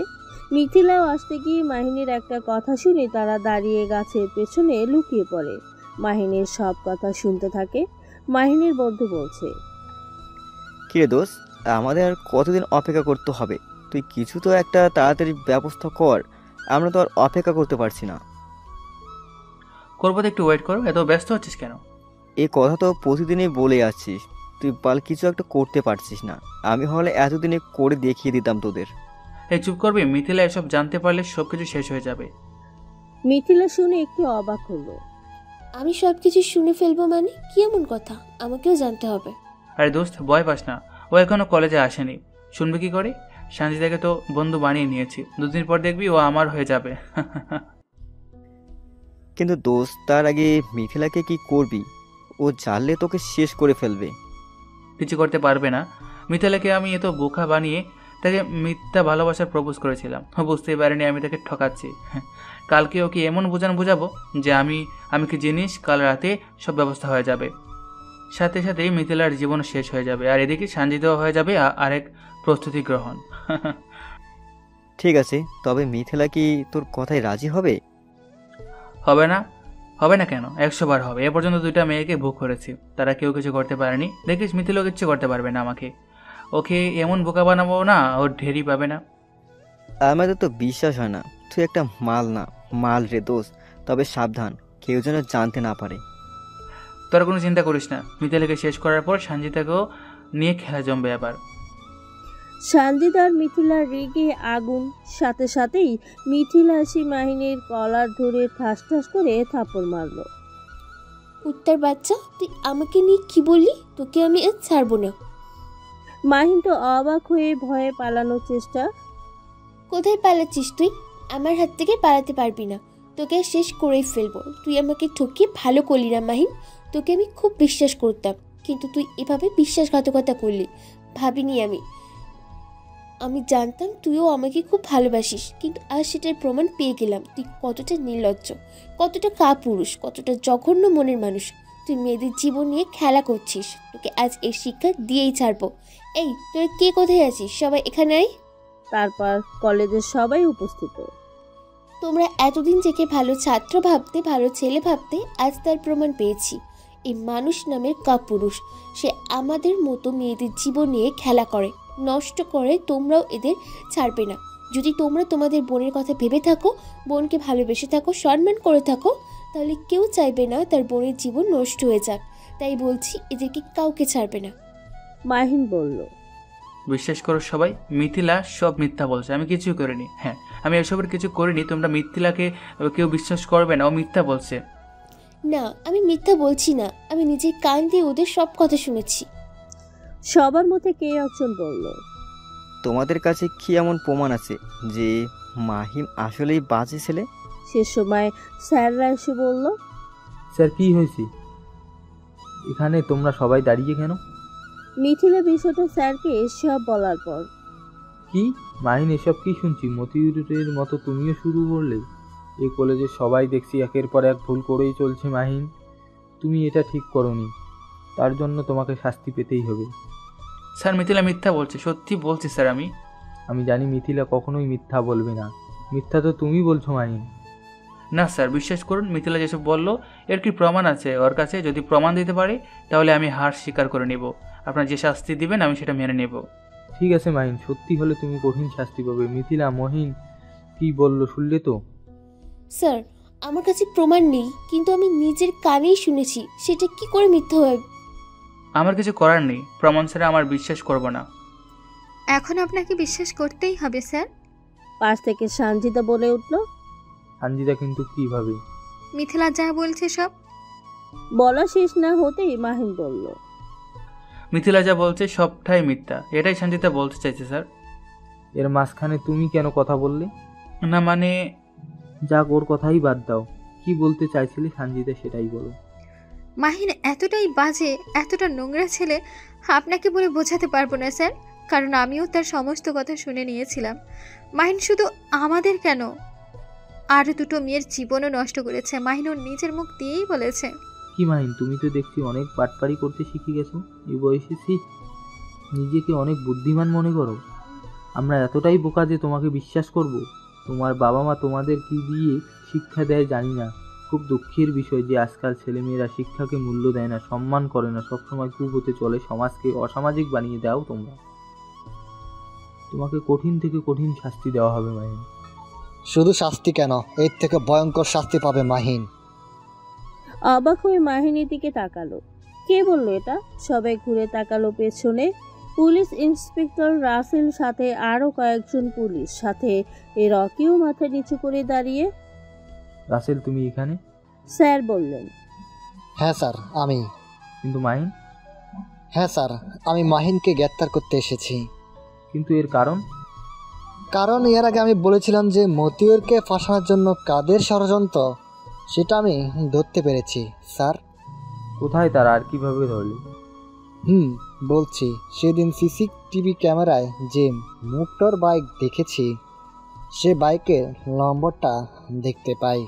Speaker 1: মিথিলাও আসতে গিয়ে মাহিনের একটা কথা শুনে তারা দাঁড়িয়ে গাছের পেছনে লুকিয়ে পড়ে। মাহিনের সব কথা শুনতে থাকে। মাহিনের বন্ধু বলছে,
Speaker 14: কিরে দোস্ত, আমাদের আর কতদিন অপেক্ষা করতে হবে? তুই কিছু তো একটা তাড়াতাড়ি ব্যবস্থা কর, আমরা তো আর অপেক্ষা করতে পারছি না।
Speaker 5: করবো তো, একটু ওয়েট করো, এত ব্যস্ত হচ্ছিস কেন?
Speaker 14: এই কথা তো প্রতিদিনই বলে আসছিস, তুই বাল কিছু একটা করতে পারছিস না। আমি হলে এতদিনে করে দেখিয়ে দিতাম তোদের।
Speaker 5: এই চুপ করবি? মিথিলা এসব জানতে পারলে সব কিছু শেষ হয়ে যাবে।
Speaker 1: মিথিলা শুনে একটু অবাক হলো।
Speaker 8: আমি সব কিছু শুনে ফেলবো মানে কি এমন কথা? আমাকেও জানতে হবে।
Speaker 5: আরে দোস্ত, ভয় পাস না, ও এখনো কলেজে আসেনি। শুনবে কি করে? সানজিদাকে তো বন্ধু বানিয়ে নিয়েছি, দুদিন পর দেখবি ও আমার হয়ে যাবে।
Speaker 14: কিন্তু দোস্ত, তার আগে মিথিলাকে কি করবি? ও জানলে তোকে শেষ করে ফেলবে।
Speaker 5: কিছু করতে পারবে না। মিথিলাকে আমি এত বোকা বানিয়ে তাকে মিথ্যা ভালোবাসার প্রপোজ করেছিলাম, ও বুঝতেই পারেনি আমি তাকে ঠকাচ্ছি। কালকে ওকে এমন বুঝাবো যে আমি কি জিনিস, কাল রাতে সব ব্যবস্থা হয়ে যাবে। সাথে সাথেই মিথিলার জীবন শেষ হয়ে যাবে, আর এদিকে সানজিদাও হয়ে যাবে আরেক প্রস্তুতি গ্রহণ।
Speaker 14: ঠিক আছে, তবে মিথিলা কি তোর কথায় রাজি হবে?
Speaker 5: হবে না? হবে না কেন? 100 বার হবে। এ পর্যন্ত 2টা মেয়েকে বুক করেছি, তারা কেউ কিছু করতে পারেনি। দেখিস মিথিলাও কিছু করতে পারবে না আমাকে। ওকে এমন বোকা বানাবো না, ওর ঢেরি পাবে না।
Speaker 14: আমাদের তো বিশ্বাস হয় না, তুই একটা মাল না মাল রে দোস্ত। তবে সাবধান, কেউ যেন জানতে না পারে।
Speaker 5: তোরা কোনো চিন্তা করিস না, মিথিলাকে শেষ করার পর সানজিদাকেও নিয়ে খেলা জমবে আবার।
Speaker 1: সানজিদা আর মিথিলার রেগে আগুন। সাথে সাথেই মিথিলা এসে মাহিনের কলার ধরে ঠাস ঠাস করে থাপ্পড় মারলো।
Speaker 8: উত্তর বাচ্চা, তুই আমাকে নিয়ে কি বললি? তোকে আমি আজ ছাড়বো না।
Speaker 1: মাহিন তো অবাক হয়ে ভয়ে পালানোর চেষ্টা।
Speaker 8: কোথায় পালাচ্ছিস তুই? আমার হাত থেকে পালাতে পারবি না, তোকে শেষ করেই ফেলবো। তুই আমাকে ঠকিয়ে ভালো করলি না মাহিন। তোকে আমি খুব বিশ্বাস করতাম, কিন্তু তুই এভাবে বিশ্বাসঘাতকতা করলি। ভাবিনি আমি জানতাম তুইও আমাকে খুব ভালোবাসিস, কিন্তু আজ সেটার প্রমাণ পেয়ে গেলাম তুই কতটা নির্লজ্জ, কতটা কাপুরুষ, কতটা জঘন্য মনের মানুষ। তুই মেয়েদের জীবন নিয়ে খেলা করছিস। তোকে আজ এই শিক্ষা দিয়েই ছাড়বো। এই তোরা কে কোথায় আছিস? সবাই এখানে আয়।
Speaker 1: তারপর কলেজের সবাই উপস্থিত।
Speaker 8: তোমরা এতদিন থেকে ভালো ছাত্র ভাবতে, ভালো ছেলে ভাবতে, আজ তার প্রমাণ পেয়েছি। এই মানুষ নামের কাপুরুষ, সে আমাদের মতো মেয়েদের জীবন নিয়ে খেলা করে, নষ্ট করে। তোমরাও এদের ছাড়বে না। যদি তোমরা তোমাদের বোনের কথা ভেবে থাকো, বোনকে ভালোবেসে থাকো, সম্মান করে থাকো, তাহলে কেউ চাইবে না তার বোনের জীবন নষ্ট হয়ে যাক। তাই বলছি, এদেরকে কাউকে ছাড়বে না।
Speaker 1: মাহিন বলল,
Speaker 5: বিশ্বাস করো সবাই, মিথিলা সব মিথ্যা বলছে, আমি কিছু করিনি। হ্যাঁ, আমি এসবের কিছু করিনি। তোমরা মিথিলাকে কেউ বিশ্বাস করবে না, ও মিথ্যা বলছে।
Speaker 8: না, আমি মিথ্যা বলছি না, আমি নিজের কান দিয়ে ওদের সব কথা শুনেছি।
Speaker 1: সবার মধ্যে কে একজন বলল,
Speaker 14: তোমাদের কাছে কি এমন প্রমাণ আছে যে মাহিম আসলেই বাজে ছেলে?
Speaker 1: সে সময় স্যাররা এসে বলল,
Speaker 2: স্যার কি হয়েছে এখানে? তোমরা সবাই দাঁড়িয়ে কেন?
Speaker 1: মিথিলা বিষয়টা স্যারকে সব বলার পর,
Speaker 2: কি মাহিন, এসব কি শুনছি? মতিউরের মতো তুমিও শুরু করলে? এই কলেজের সবাই দেখছি একের পর এক ভুল করেই চলছে। মাহিন, তুমি এটা ঠিক করোনি, তার জন্য তোমাকে শাস্তি পেতেই হবে।
Speaker 5: স্যার, মিথিলা মিথ্যা বলছে, সত্যি বলছি স্যার।
Speaker 2: আমি জানি মিথিলা কখনোই মিথ্যা বলবে না। মিথ্যা তো তুমি বলছো মাহিন।
Speaker 5: না স্যার, বিশ্বাস করুন, মিথিলা যেসব বললো এর কি প্রমাণ আছে ওর কাছে। যদি প্রমাণ দিতে পারে তাহলে আমি হার স্বীকার করে নেব। আপনার যে শাস্তি দিবেন আমি সেটা মেনে নেব।
Speaker 2: ঠিক আছে মাহিন, সত্যি হলে তুমি কঠিন শাস্তি পাবে। মিথিলা মহিন কি বললো শুনলে তো?
Speaker 8: স্যার, আমার কাছে প্রমাণ নেই, কিন্তু আমি নিজের কানেই শুনেছি। সেটা কি করে মিথ্যা হয়?
Speaker 5: আমার কিছু করার নেই, প্রমাণ ছাড়া আমার বিশ্বাস করব না।
Speaker 4: এখন আপনাকে বিশ্বাস করতেই হবে স্যার।
Speaker 1: পাশ থেকে সানজিদা বলে উঠল,
Speaker 2: সানজিদা কিন্তু কিভাবে?
Speaker 4: মিথিলা যা বলছে সব।
Speaker 1: বলা শেষ না হতেই মাহিন বলল,
Speaker 5: মিথিলা যা বলছে সবটাই মিথ্যা, এটাই সঞ্জিতা বলতে চাইছে স্যার।
Speaker 2: এর মাঝখানে তুমি কেন কথা বললে?
Speaker 5: না মানে,
Speaker 2: যাক, ওর কথাই বাদ দাও। কি বলতে চাইছিলে সানজিদা সেটাই বলো।
Speaker 4: মাহিন এতটাই বাজে, এতটা নোংরা ছেলে, আপনাকে বলে বোঝাতে পারবো না স্যার। কারণ আমিও তার সমস্ত কথা শুনে নিয়েছিলাম। মাহিন শুধু আমাদের কেন, আরও 2টো মেয়ের জীবনও নষ্ট করেছে। মাহিন ওর নিজের মুখ দিয়েই বলেছে।
Speaker 2: কি মাহিন, তুমি তো দেখছি অনেক বাটপারি করতে শিখে গেছো এই বয়সে। নিজেকে অনেক বুদ্ধিমান মনে করো। আমরা এতটাই বোকা যে তোমাকে বিশ্বাস করব? তোমার বাবা মা তোমাদের কি দিয়ে শিক্ষা দেয় জানি না। খুব দুঃখের বিষয় যে আজকাল ছেলেমেয়েরা শিক্ষাকে মূল্য দেয় না, সম্মান করে না, সবসময় কুপথে চলে, সমাজকে অসামাজিক বানিয়ে দাও তোমরা। তোমাকে কঠিন থেকে কঠিন শাস্তি দেওয়া হবে মাহিন।
Speaker 15: শুধু শাস্তি কেন, এর থেকে ভয়ঙ্কর শাস্তি পাবে মাহিন।
Speaker 1: অবাক হয়ে মাহিনীর দিকে তাকালো। কে বললো এটা? সবাই ঘুরে তাকালো পেছনে। পুলিশ ইন্সপেক্টর রাসেল, সাথে আরো কয়েকজন পুলিশ, সাথে রকিও মাথা নিচু করে দাঁড়িয়ে।
Speaker 2: রাসেল, তুমি এখানে?
Speaker 1: স্যার বললেন।
Speaker 15: হ্যাঁ স্যার, আমি।
Speaker 2: কিন্তু মাহিন?
Speaker 15: হ্যাঁ স্যার, আমি মাহিনকে গ্রেপ্তার করতে এসেছি।
Speaker 2: কিন্তু এর কারণ?
Speaker 15: কারণ এর আগে আমি বলেছিলাম যে মতিউরকে ফাঁসানোর জন্য কাদের ষড়যন্ত্র, সেটা আমি ধরতে পেরেছি স্যার।
Speaker 2: কোথায় তারা, আর কিভাবে ধরলে?
Speaker 15: বলছি, সেদিন সিসিটিভি ক্যামেরায় যে মোটর বাইক দেখেছি, সে বাইকের নম্বরটা দেখতে পাই।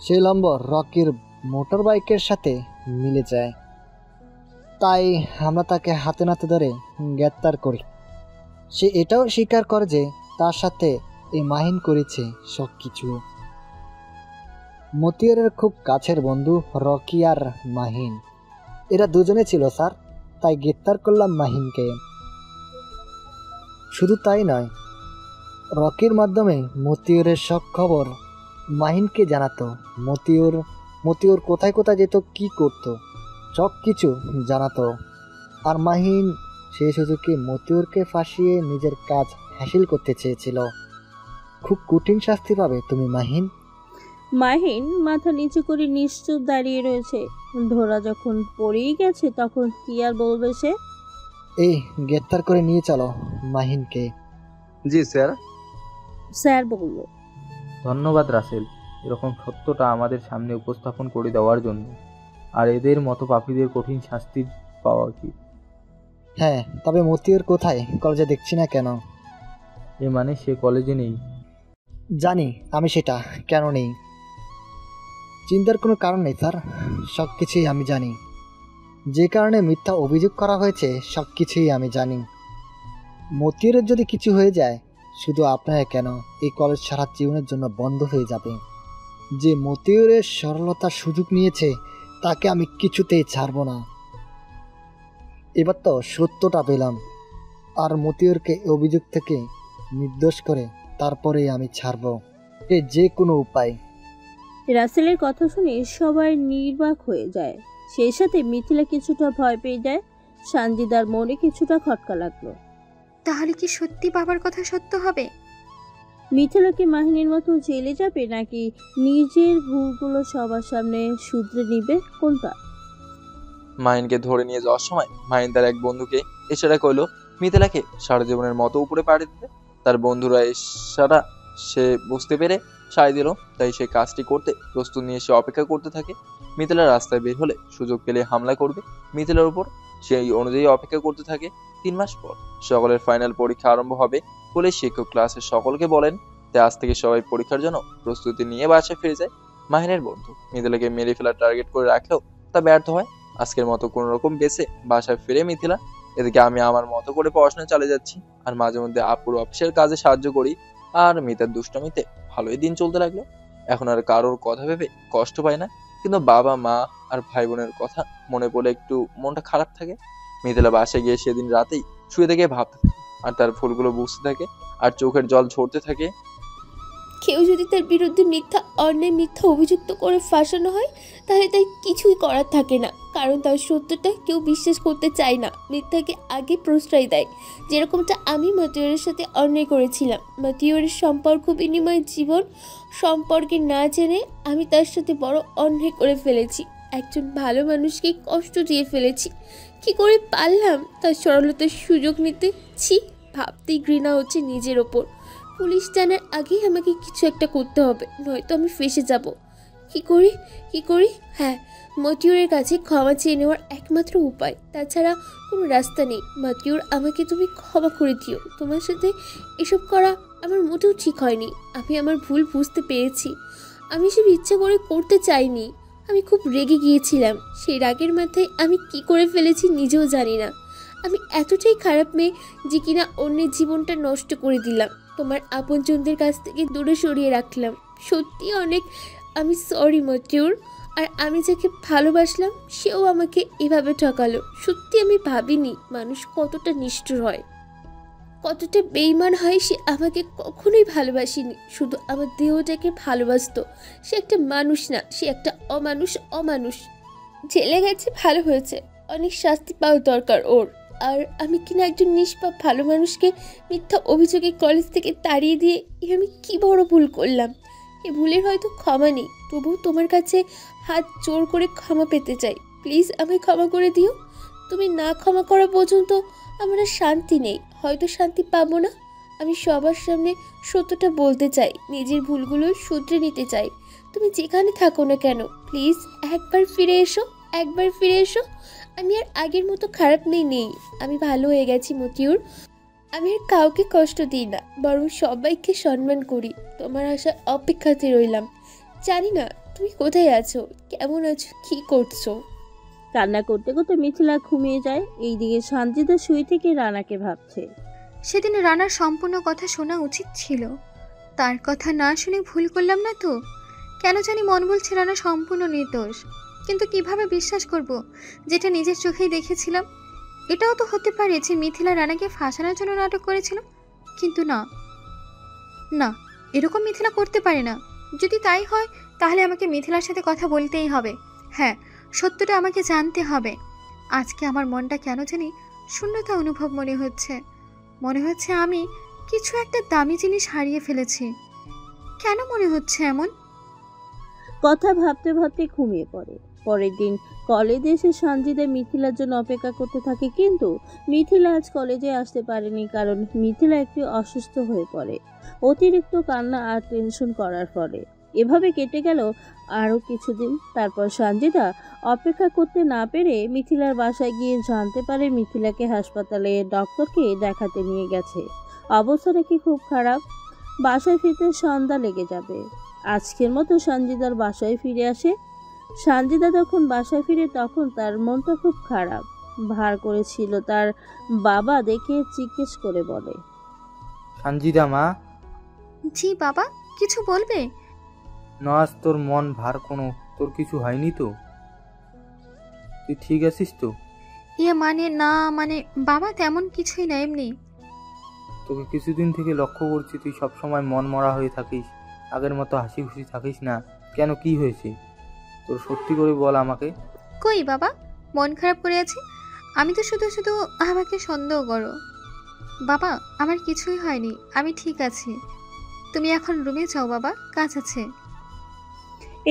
Speaker 15: সেই নম্বর রকির মোটর বাইকের সাথে মিলে যায়। তাই আমরা তাকে হাতে নাতে ধরে গ্রেপ্তার করি। সে এটাও স্বীকার করে যে তার সাথে এই মাহিন করেছে সব কিছু। মতিউরের খুব কাছের বন্ধু রকি আর মাহিন, এরা দুজনে ছিল স্যার, তাই গ্রেপ্তার করলাম মাহিনকে। শুধু তাই নয়, রকির মাধ্যমে মতিউরের সব খবর মাহিনকে জানাতো। মতিউর কোথায় কোথায় যেত, কি করত, সব কিছু জানাতো। আর মাহিন সেই সুযোগে মতিউরকে ফাঁসিয়ে নিজের কাজ হাসিল করতে চেয়েছিল। খুব কঠিন শাস্তি পাবে তুমি মাহিন।
Speaker 1: মাহিন মাথা নিচু করে নিশ্চুপ দাঁড়িয়ে রয়েছে। ধরা যখন পড়েই গেছে তখন কি আর বলবে সে।
Speaker 15: এই গ্রেপ্তার করে নিয়ে চলো মাহিনকে।
Speaker 13: জি স্যার।
Speaker 1: স্যার বলল।
Speaker 2: ধন্যবাদ রাসেল, এরকম সত্যটা আমাদের সামনে উপস্থাপন করে দেওয়ার জন্য। আর এদের মতো পাপীদের কঠিন শাস্তি পাওয়া উচিত।
Speaker 15: হ্যাঁ, তবে মতিউর কোথায়? কলেজে দেখছি না কেন?
Speaker 2: এ মানে সে কলেজে নেই?
Speaker 15: জানি আমি সেটা, কেন নেই চিন্তার কোনো কারণ নেই স্যার, সব কিছুই আমি জানি। যে কারণে মিথ্যা অভিযোগ করা হয়েছে সব কিছুই আমি জানি। মতিউরের যদি কিছু হয়ে যায়, শুধু আপনারা কেন, এই কলেজ সারা জীবনের জন্য বন্ধ হয়ে যাবে। যে মতিউরের সরলতার সুযোগ নিয়েছে তাকে আমি কিছুতেই ছাড়ব না। এবার তো সত্যটা পেলাম, আর মতিউরকে অভিযোগ থেকে নির্দোষ করে তারপরেই আমি ছাড়ব, এ যে কোনো উপায়।
Speaker 1: রাসেলের কথা শুনে সবাই নির্বাক হয়ে যায়। সেই সাথে মিথিলা কিছুটা ভয় পেয়ে যায়। সানজিদার মনে কিছুটা খটকা লাগলো।
Speaker 4: তাহলে কি সত্যি বাবার কথা সত্য হবে?
Speaker 1: মিথিলা কি মাহিনীর মতো জেলে যাবে, নাকি নিজের ভুলগুলো সবার সামনে শুধরে নিবে, কোনটা?
Speaker 3: মাহিনকে ধরে নিয়ে যাওয়ার সময় মাহিন তার এক বন্ধুকে ইশারা করলো মিথিলাকে সারা জীবনের মতো উপরে পাড়ি দিতে। তার বন্ধুরা ইশারা সে বুঝতে পেরে সায় দিল, তাই সে কাজটি করতে প্রস্তুত নিয়ে সে অপেক্ষা করতে থাকে। মিথিলা রাস্তায় বের হলে সুযোগ পেলে হামলা করবে মিথিলার উপর, সেই অনুযায়ী অপেক্ষা করতে থাকে। 3 মাস পর সকলের ফাইনাল পরীক্ষা আরম্ভ হবে বলে শিক্ষক ক্লাসের সকলকে বলেন। তাই আজ থেকে সবাই পরীক্ষার জন্য প্রস্তুতি নিয়ে বাসায় ফিরে যায়। মাহিনের বন্ধু মিথিলাকে মেরে ফেলার টার্গেট করে রাখলেও তা ব্যর্থ হয়। আজকের মতো কোন রকম বেঁচে বাসায় ফিরে মিথিলা। এদিকে আমি আমার মতো করে পড়াশোনা চালিয়ে যাচ্ছি, আর মাঝে মধ্যে আপুর অফিসের কাজে সাহায্য করি। আর মিতার দুষ্টমিতে ভালোই দিন চলতে লাগলো। এখন আর কারোর কথা ভেবে কষ্ট পায় না, কিন্তু বাবা মা আর ভাই বোনের কথা মনে পড়লে একটু মনটা খারাপ থাকে। মিথিলা বাসায় গিয়ে সেদিন রাতেই শুয়ে থেকে ভাবতে থাকে, আর তার ভুলগুলো বুঝতে থাকে, আর চোখের জল ঝরতে থাকে।
Speaker 8: কেউ যদি তার বিরুদ্ধে মিথ্যা অভিযুক্ত করে ফাঁসানো হয়, তাহলে তাই কিছুই করার থাকে না, কারণ তার সত্যটা কেউ বিশ্বাস করতে চায় না, মিথ্যাকে আগে প্রশ্রয় দেয়। যেরকমটা আমি মতিউরের সাথে অন্যায় করেছিলাম। মতিউরের সম্পর্ক বিনিময় জীবন সম্পর্কে না জেনে আমি তার সাথে বড় অন্যায় করে ফেলেছি। একজন ভালো মানুষকে কষ্ট দিয়ে ফেলেছি। কি করে পারলাম তার সরলতার সুযোগ নিতে? ছি, ভাবতেই ঘৃণা হচ্ছে নিজের ওপর। পুলিশ জানার আগেই আমাকে কিছু একটা করতে হবে, নয়তো আমি ফেঁসে যাব। কি করি? হ্যাঁ, মতিউরের কাছে ক্ষমা চেয়ে নেওয়ার একমাত্র উপায়, তাছাড়া কোনো রাস্তা নেই। মতিউর, আমাকে তুমি ক্ষমা করে দিও। তোমার সাথে এসব করা আমার মোটেও ঠিক হয়নি। আমি আমার ভুল বুঝতে পেরেছি। আমি সব ইচ্ছা করে করতে চাইনি। আমি খুব রেগে গিয়েছিলাম। সেই রাগের মাথায় আমি কি করে ফেলেছি নিজেও জানি না। আমি এতটাই খারাপ মেয়ে যে কিনা অন্যের জীবনটা নষ্ট করে দিলাম, তোমার আপনজনদের কাছ থেকে দূরে সরিয়ে রাখলাম। সত্যি অনেক আমি সরি মতিউর। আর আমি যাকে ভালোবাসলাম সেও আমাকে এভাবে ঠকালো। সত্যি আমি ভাবিনি মানুষ কতটা নিষ্ঠুর হয়। কতটা বেইমান হয়, সে আমাকে কখনোই ভালোবাসেনি, শুধু আমার দেহটাকে ভালোবাসতো। সে একটা মানুষ না, সে একটা অমানুষ। জেলে গেছে, ভালো হয়েছে, অনেক শাস্তি পাওয়া দরকার ওর। আর আমি কিনা একজন নিষ্পাপ ভালো মানুষকে মিথ্যা অভিযোগে কলেজ থেকে তাড়িয়ে দিয়ে আমি কি বড় ভুল করলাম। এ ভুলের হয়তো ক্ষমা নেই, তবুও তোমার কাছে হাত জোর করে ক্ষমা পেতে চাই। প্লিজ আমায় ক্ষমা করে দিও। তুমি না ক্ষমা করা পর্যন্ত আমার আর শান্তি নেই, হয়তো শান্তি পাবো না। আমি সবার সামনে সত্যটা বলতে চাই, নিজের ভুলগুলো শুধরে নিতে চাই। তুমি যেখানে থাকো না কেন, প্লিজ একবার ফিরে এসো। আমি আর আগের মতো খারাপ নেই, আমি ভালো হয়ে গেছি মতিউর। আমি আর কাউকে কষ্ট দিই না, বরং সবাইকে সম্মান করি। তোমার আশা অপেক্ষাতে রইলাম। জানি না তুমি কোথায় আছো, কেমন আছো, কি করছো।
Speaker 1: কান্না করতে করতে মিথিলা ঘুমিয়ে যায়। এইদিকে সঞ্জিতা শুয়ে থেকে রানাকে ভাবছে।
Speaker 4: সেদিন রানার সম্পূর্ণ কথা শোনা উচিত ছিল, তার কথা না শুনে ভুল করলাম না তো? কেন জানি মন বলছে রানা সম্পূর্ণ নির্দোষ, কিন্তু কিভাবে বিশ্বাস করব যেটা নিজের চোখেই দেখেছিলাম? এটাও তো হতে পারে যে মিথিলা রানাকে ফাঁসানোর জন্য নাটক করেছিল, কিন্তু না, এরকম মিথিলা করতে পারে না। যদি তাই হয় তাহলে আমাকে মিথিলার সাথে কথা বলতেই হবে। হ্যাঁ, সত্যটা আমাকে জানতে হবে। আজকে আমার মনটা কেন জানি শূন্যতা অনুভব মনে হচ্ছে আমি কিছু একটা দামি জিনিস হারিয়ে ফেলেছি। কেন মনে হচ্ছে এমন?
Speaker 1: কথা ভাবতে ভাবতে ঘুমিয়ে পড়ে। পরের দিন কলেজে এসে সঞ্জিতা মিথিলার জন্য অপেক্ষা করতে থাকে, কিন্তু মিথিলা আজ কলেজে আসতে পারেনি, কারণ মিথিলা একটু অসুস্থ হয়ে পড়ে অতিরিক্ত কান্না আর টেনশন করার ফলে। এভাবে কেটে গেল আরও কিছুদিন। তারপর সঞ্জিতা অপেক্ষা করতে না পেরে মিথিলার বাসায় গিয়ে জানতে পারে মিথিলাকে হাসপাতালে ডক্টরকে দেখাতে নিয়ে গেছে, অবস্থা নাকি খুব খারাপ। বাসায় ফিরতে সন্ধ্যা লেগে যাবে। আজকের মতো সঞ্জিতার বাসায় ফিরে আসে। সঞ্জিতা যখন বাসায় ফিরে তখন তার মনটা খুব খারাপ ভার করেছিল। তার বাবা দেখে জিজ্ঞেস করে বলে,
Speaker 2: সঞ্জিতা মা।
Speaker 4: জি বাবা, কিছু বলবে?
Speaker 2: না, আজ তোর মন ভার কোনো, তোর কিছু হয়নি তো? তুই ঠিক আছিস তো?
Speaker 4: মানে বাবা তেমন কিছুই না, এমনি।
Speaker 2: তোকে কিছুদিন থেকে লক্ষ্য করছি, তুই সবসময় মন মরা হয়ে থাকিস, আগের মতো হাসি খুশি থাকিস না কেন, কি হয়েছে তোর? সত্যি করে বল আমাকে।
Speaker 4: কই বাবা, মন খারাপ করে আছি? আমি তো শুধু আমাকে সন্দেহ করো। বাবা, আমার কিছুই হয়নি, আমি ঠিক আছি। তুমি এখন রুমে যাও বাবা, কাজ আছে।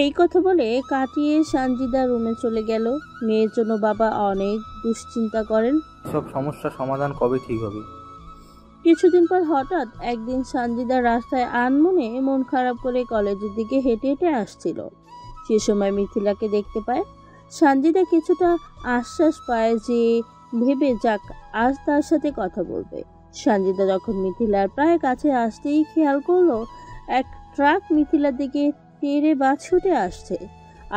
Speaker 1: এই কথা বলে কাটিয়ে সঞ্জিতা রুমে চলে গেল। মেয়ের জন্য বাবা অনেক দুশ্চিন্তা করেন।
Speaker 2: সব সমস্যার সমাধান কবে ঠিক হবে?
Speaker 1: কিছুদিন পর হঠাৎ একদিন সঞ্জিতা রাস্তায় আনমনে মন খারাপ করে কলেজের দিকে হেঁটে হেঁটে আসছিল। সে সময় মিথিলাকে দেখতে পায়। সঞ্জিতা কিছুটা আশ্বাস পায় যে ভেবে যাক আজ তার সাথে কথা বলবে। সঞ্জিতা যখন মিথিলার প্রায় কাছে আসতেই খেয়াল করলো এক ট্রাক মিথিলার দিকে তেড়ে বা ছুটে আসছে।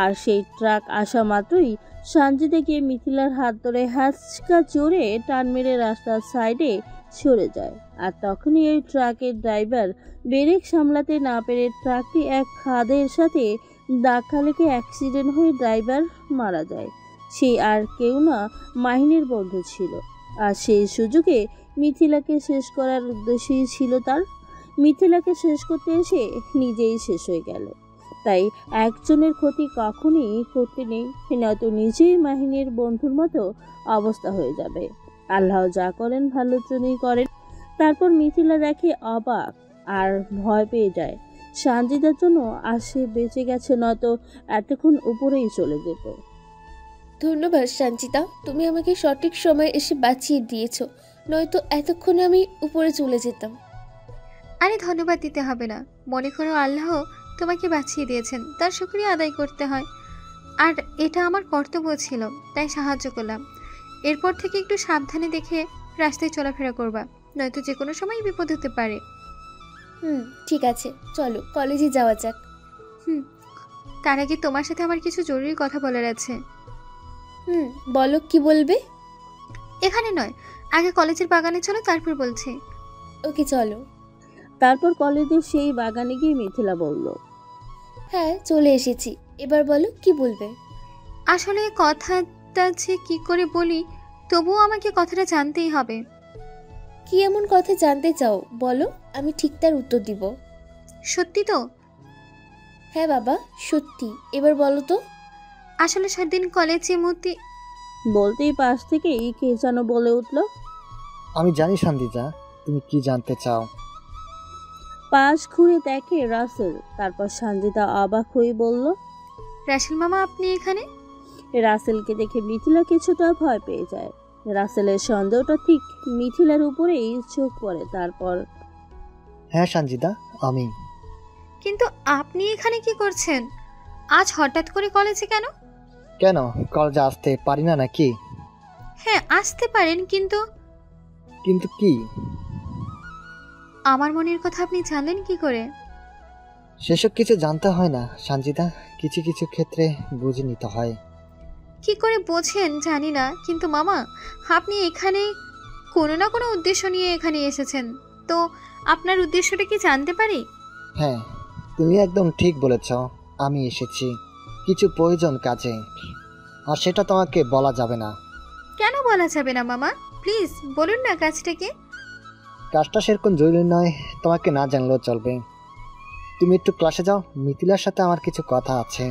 Speaker 1: আর সেই ট্রাক আসা মাত্রই সঞ্জিতা গিয়ে মিথিলার হাত ধরে হ্যাচকা জোরে টান মেরে রাস্তার সাইডে সরে যায়। আর তখনই এই ট্রাকের ড্রাইভার ব্রেক সামলাতে না পেরে ট্রাকটি এক খাদের সাথে ধাক্কা লেগে অ্যাক্সিডেন্ট হয়ে ড্রাইভার মারা যায়। সে আর কেউ না, মাহিনের বন্ধু ছিল। আর সেই সুযোগে মিথিলাকে শেষ করার উদ্দেশ্যই ছিল তার। মিথিলাকে শেষ করতে এসে নিজেই শেষ হয়ে গেল। তাই একজনের ক্ষতি কখনই করতে নেই, নয়তো নিজেই মাহিনের বন্ধুর মতো অবস্থা হয়ে যাবে। আল্লাহ যা করেন ভালোর জন্যই করেন। তারপর মিথিলা দেখে অবাক আর ভয় পেয়ে যায়। সঞ্জিতার জন্য আর সে বেঁচে গেছে, নয়তো এতক্ষণ উপরেই চলে যেত।
Speaker 8: ধন্যবাদ সঞ্চিতা, তুমি আমাকে সঠিক সময় এসে বাঁচিয়ে দিয়েছো, নয়তো এতক্ষণে আমি উপরে চলে যেতাম।
Speaker 4: আরে ধন্যবাদ দিতে হবে না, মনে করো আল্লাহ তোমাকে বাঁচিয়ে দিয়েছেন, তার শুকরিয়া আদায় করতে হয়। আর এটা আমার কর্তব্য ছিল, তাই সাহায্য করলাম। এরপর থেকে একটু সাবধানে দেখে রাস্তায় চলাফেরা করবা, নয়তো যে কোনো সময় বিপদ হতে পারে।
Speaker 8: ঠিক আছে, চলো কলেজে যাওয়া যাক।
Speaker 4: তার আগে তোমার সাথে আমার কিছু জরুরি কথা বলার আছে।
Speaker 8: বলো, কি বলবে?
Speaker 4: এখানে নয়, আগে কলেজের বাগানে চলো, তারপর বলছি।
Speaker 8: ওকে চলো।
Speaker 1: তারপর কলেজের সেই বাগানে গিয়ে মিথিলা বলল,
Speaker 8: হ্যাঁ চলে এসেছি, এবার বলো কি বলবে।
Speaker 4: আসলে কথাটা যে কি করে বলি, তবুও আমাকে কথাটা জানতেই হবে।
Speaker 8: কি এমন কথা জানতে চাও বলো, আমি ঠিক তার উত্তর দিব।
Speaker 4: সত্যি তো?
Speaker 8: হ্যাঁ বাবা, সত্যি। এবার বলো তো।
Speaker 4: আসলে সেদিন কলেজে
Speaker 1: বলতেই পাশ থেকে কে যেন বলে উঠল।
Speaker 15: আমি জানি সঞ্জিতা তুমি কি জানতে চাও।
Speaker 1: পাশ ঘুরে দেখে রাসেল। তারপর সঞ্জিতা অবাক হয়ে বলল,
Speaker 4: রাসেল মামা আপনি এখানে?
Speaker 1: রাসেলকে দেখে মিথিলা কিছুটা ভয় পেয়ে যায়। রাসেলের সন্দেহটা ঠিক মিথিলার উপরেই চোখ পড়ে। তারপর,
Speaker 15: হ্যাঁ সঞ্জিতা, আমি।
Speaker 4: কিন্তু আপনি এখানে কি করছেন? আজ হঠাৎ করে কলেজে কেন?
Speaker 15: কেন, কলেজে আসতে পারি না নাকি?
Speaker 4: হ্যাঁ আসতে পারেন, কিন্তু
Speaker 15: কিন্তু কি?
Speaker 4: আমার মনের কথা আপনি জানলেন কি করে?
Speaker 15: সেসব কিছু জানতে হয় না সঞ্জিতা, কিছু কিছু ক্ষেত্রে বুঝে নিতে হয়।
Speaker 4: কি করে বোঝেন জানি না, কিন্তু মামা আপনি এখানে কোনো না কোনো উদ্দেশ্য নিয়ে এখানে এসেছেন, তো আপনার উদ্দেশ্যটা কি জানতে পারি?
Speaker 15: হ্যাঁ, তুমি একদম ঠিক বলেছ। আমি এসেছি কিছু প্রয়োজন কাজে, আর সেটা তোমাকে বলা যাবে না।
Speaker 4: কেন বলা যাবে না মামা? প্লিজ বলুন না কাজটা কি।
Speaker 15: কাজটা সেরকম জরুরি নয়, তোমাকে না জানলেও চলবে। তুমি একটু ক্লাসে যাও, মিথিলার সাথে আমার কিছু কথা আছে।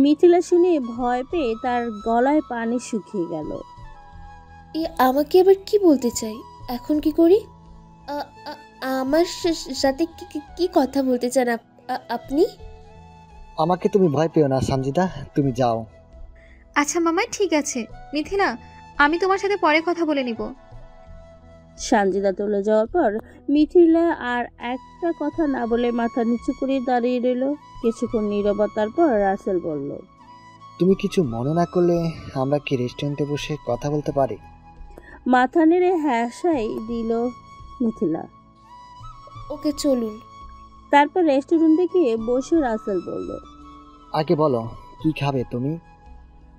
Speaker 1: মিথিলা শুনে ভয় পেয়ে তার গলায় পানি শুকিয়ে গেল।
Speaker 8: আমাকে আবার কি বলতে চাই? এখন কি করি? আমার সাথে কি কথা বলতে চান আপনি?
Speaker 15: আমাকে তুমি ভয় পেও না সঞ্জিতা, তুমি যাও।
Speaker 4: আচ্ছা মামা ঠিক আছে। মিথিলা, আমি তোমার সাথে পরে কথা বলে নিব।
Speaker 1: সঞ্জিতা চলে যাওয়ার পর মিথিলা আর একটা কথা না বলে মাথা নিচু করে দাঁড়িয়ে রইল। কিছুক্ষণ নীরবতার পর রাসেল বলল,
Speaker 15: তুমি কিছু মনে না করলে আমরা কি রেস্টুরেন্টে বসে কথা বলতে পারি?
Speaker 1: মাথা নেড়ে হ্যাঁসাই দিল মিথিলা।
Speaker 8: ওকে চলুন।
Speaker 1: তারপর রেস্টুরেন্টে গিয়ে বসে রাসেল বলল,
Speaker 15: আগে বলো কি খাবে তুমি?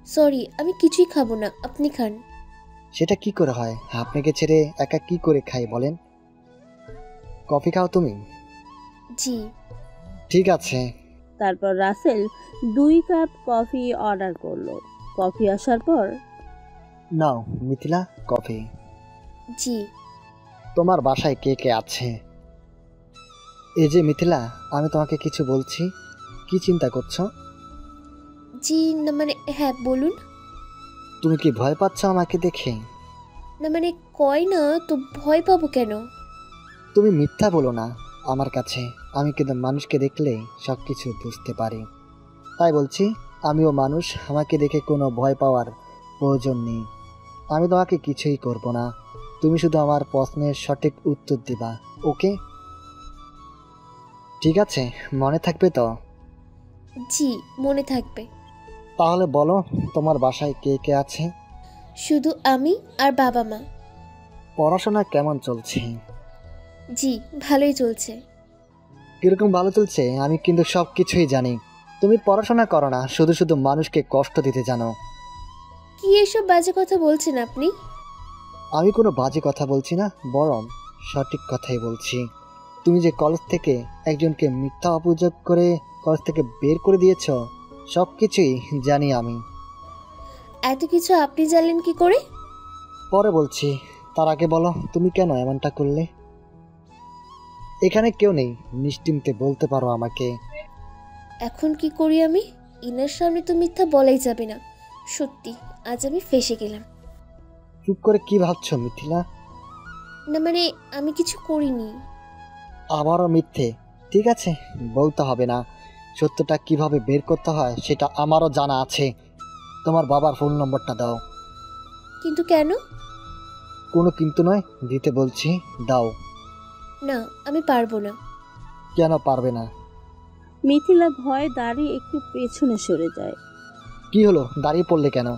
Speaker 8: সরি, আমি কিছুই খাবো না, আপনি খান।
Speaker 15: সেটা কি করে হয়? আপনাকে ছেড়ে একা কি করে খাই বলেন? কফি খাও তুমি?
Speaker 8: জি
Speaker 15: ঠিক আছে।
Speaker 1: তারপর রাসেল 2 কাপ কফি অর্ডার করলো। কফি আসার পর,
Speaker 15: নাও মিথিলা কফি।
Speaker 8: জি।
Speaker 15: তোমার বাসায় কে কে আছে? এই যে মিথিলা, আমি তোমাকে কিছু বলছি, কি চিন্তা করছো?
Speaker 8: জি না মানে হ্যাঁ বলুন।
Speaker 15: তুমি কি ভয় পাচ্ছ আমাকে দেখে?
Speaker 8: না মানে কয় না তো, ভয় পাবো কেন?
Speaker 15: তুমি মিথ্যা বলো না আমার কাছে। আমি কিন্তু মানুষকে দেখলে সব কিছু বুঝতে পারি, তাই বলছি আমিও মানুষ, আমাকে দেখে কোনো ভয় পাওয়ার প্রয়োজন নেই। আমি তোমাকে কিছুই করব না, তুমি শুধু আমার প্রশ্নের সঠিক উত্তর দিবা, ওকে? ঠিক আছে, মনে থাকবে তো?
Speaker 8: জি মনে থাকবে।
Speaker 15: তাহলে বলো তোমার বাসায় কে কে আছে?
Speaker 8: শুধু আমি আর বাবা মা।
Speaker 15: পড়াশোনা কেমন চলছে?
Speaker 8: জি ভালোই চলছে।
Speaker 15: কিরকম ভালো চলছে? আমি কিন্তু সব কিছুই জানি। তুমি পড়াশোনা করো না, শুধু শুধু মানুষকে কষ্ট দিতে জানো।
Speaker 8: কি এসব বাজে কথা বলছেন আপনি?
Speaker 15: আমি কোনো বাজে কথা বলছি না, বরং সঠিক কথাই বলছি। তুমি যে কলেজ থেকে একজনকে মিথ্যা অভিযোগ করে কলেজ থেকে বের করে দিয়েছ, সব কিছুই জানি আমি।
Speaker 8: এত কিছু আপনি জানলেন কি করে?
Speaker 15: পরে বলছি, তার আগে বলো তুমি কেন এমনটা করলে? এখানে কেউ নেই, নিশ্চিন্তে বলতে পারো আমাকে।
Speaker 8: এখন কি করি আমি? ইনার সামনে তো মিথ্যা বলাই যাবে না। সত্যি আজ আমি ফেসে গেলাম।
Speaker 15: চুপ করে কি ভাবছো মিথিলা?
Speaker 8: না মানে আমি কিছু করিনি।
Speaker 15: আবারও মিথ্যে? ঠিক আছে, বলতে হবে না। সত্যটা কিভাবে বের করতে হয় সেটা আমারও জানা আছে। তোমার বাবার ফোন নম্বরটা দাও।
Speaker 8: কিন্তু কেন?
Speaker 15: কোনো কিন্তু নয়, দিতে বলছি, দাও।
Speaker 8: না আমি পারবো না।
Speaker 15: কেন পারবে না?
Speaker 1: মিথিলা ভয়ে দাঁড়িয়ে একটু পেছনে সরে যায়।
Speaker 15: কি হলো, দাঁড়িয়ে পড়লে কেন?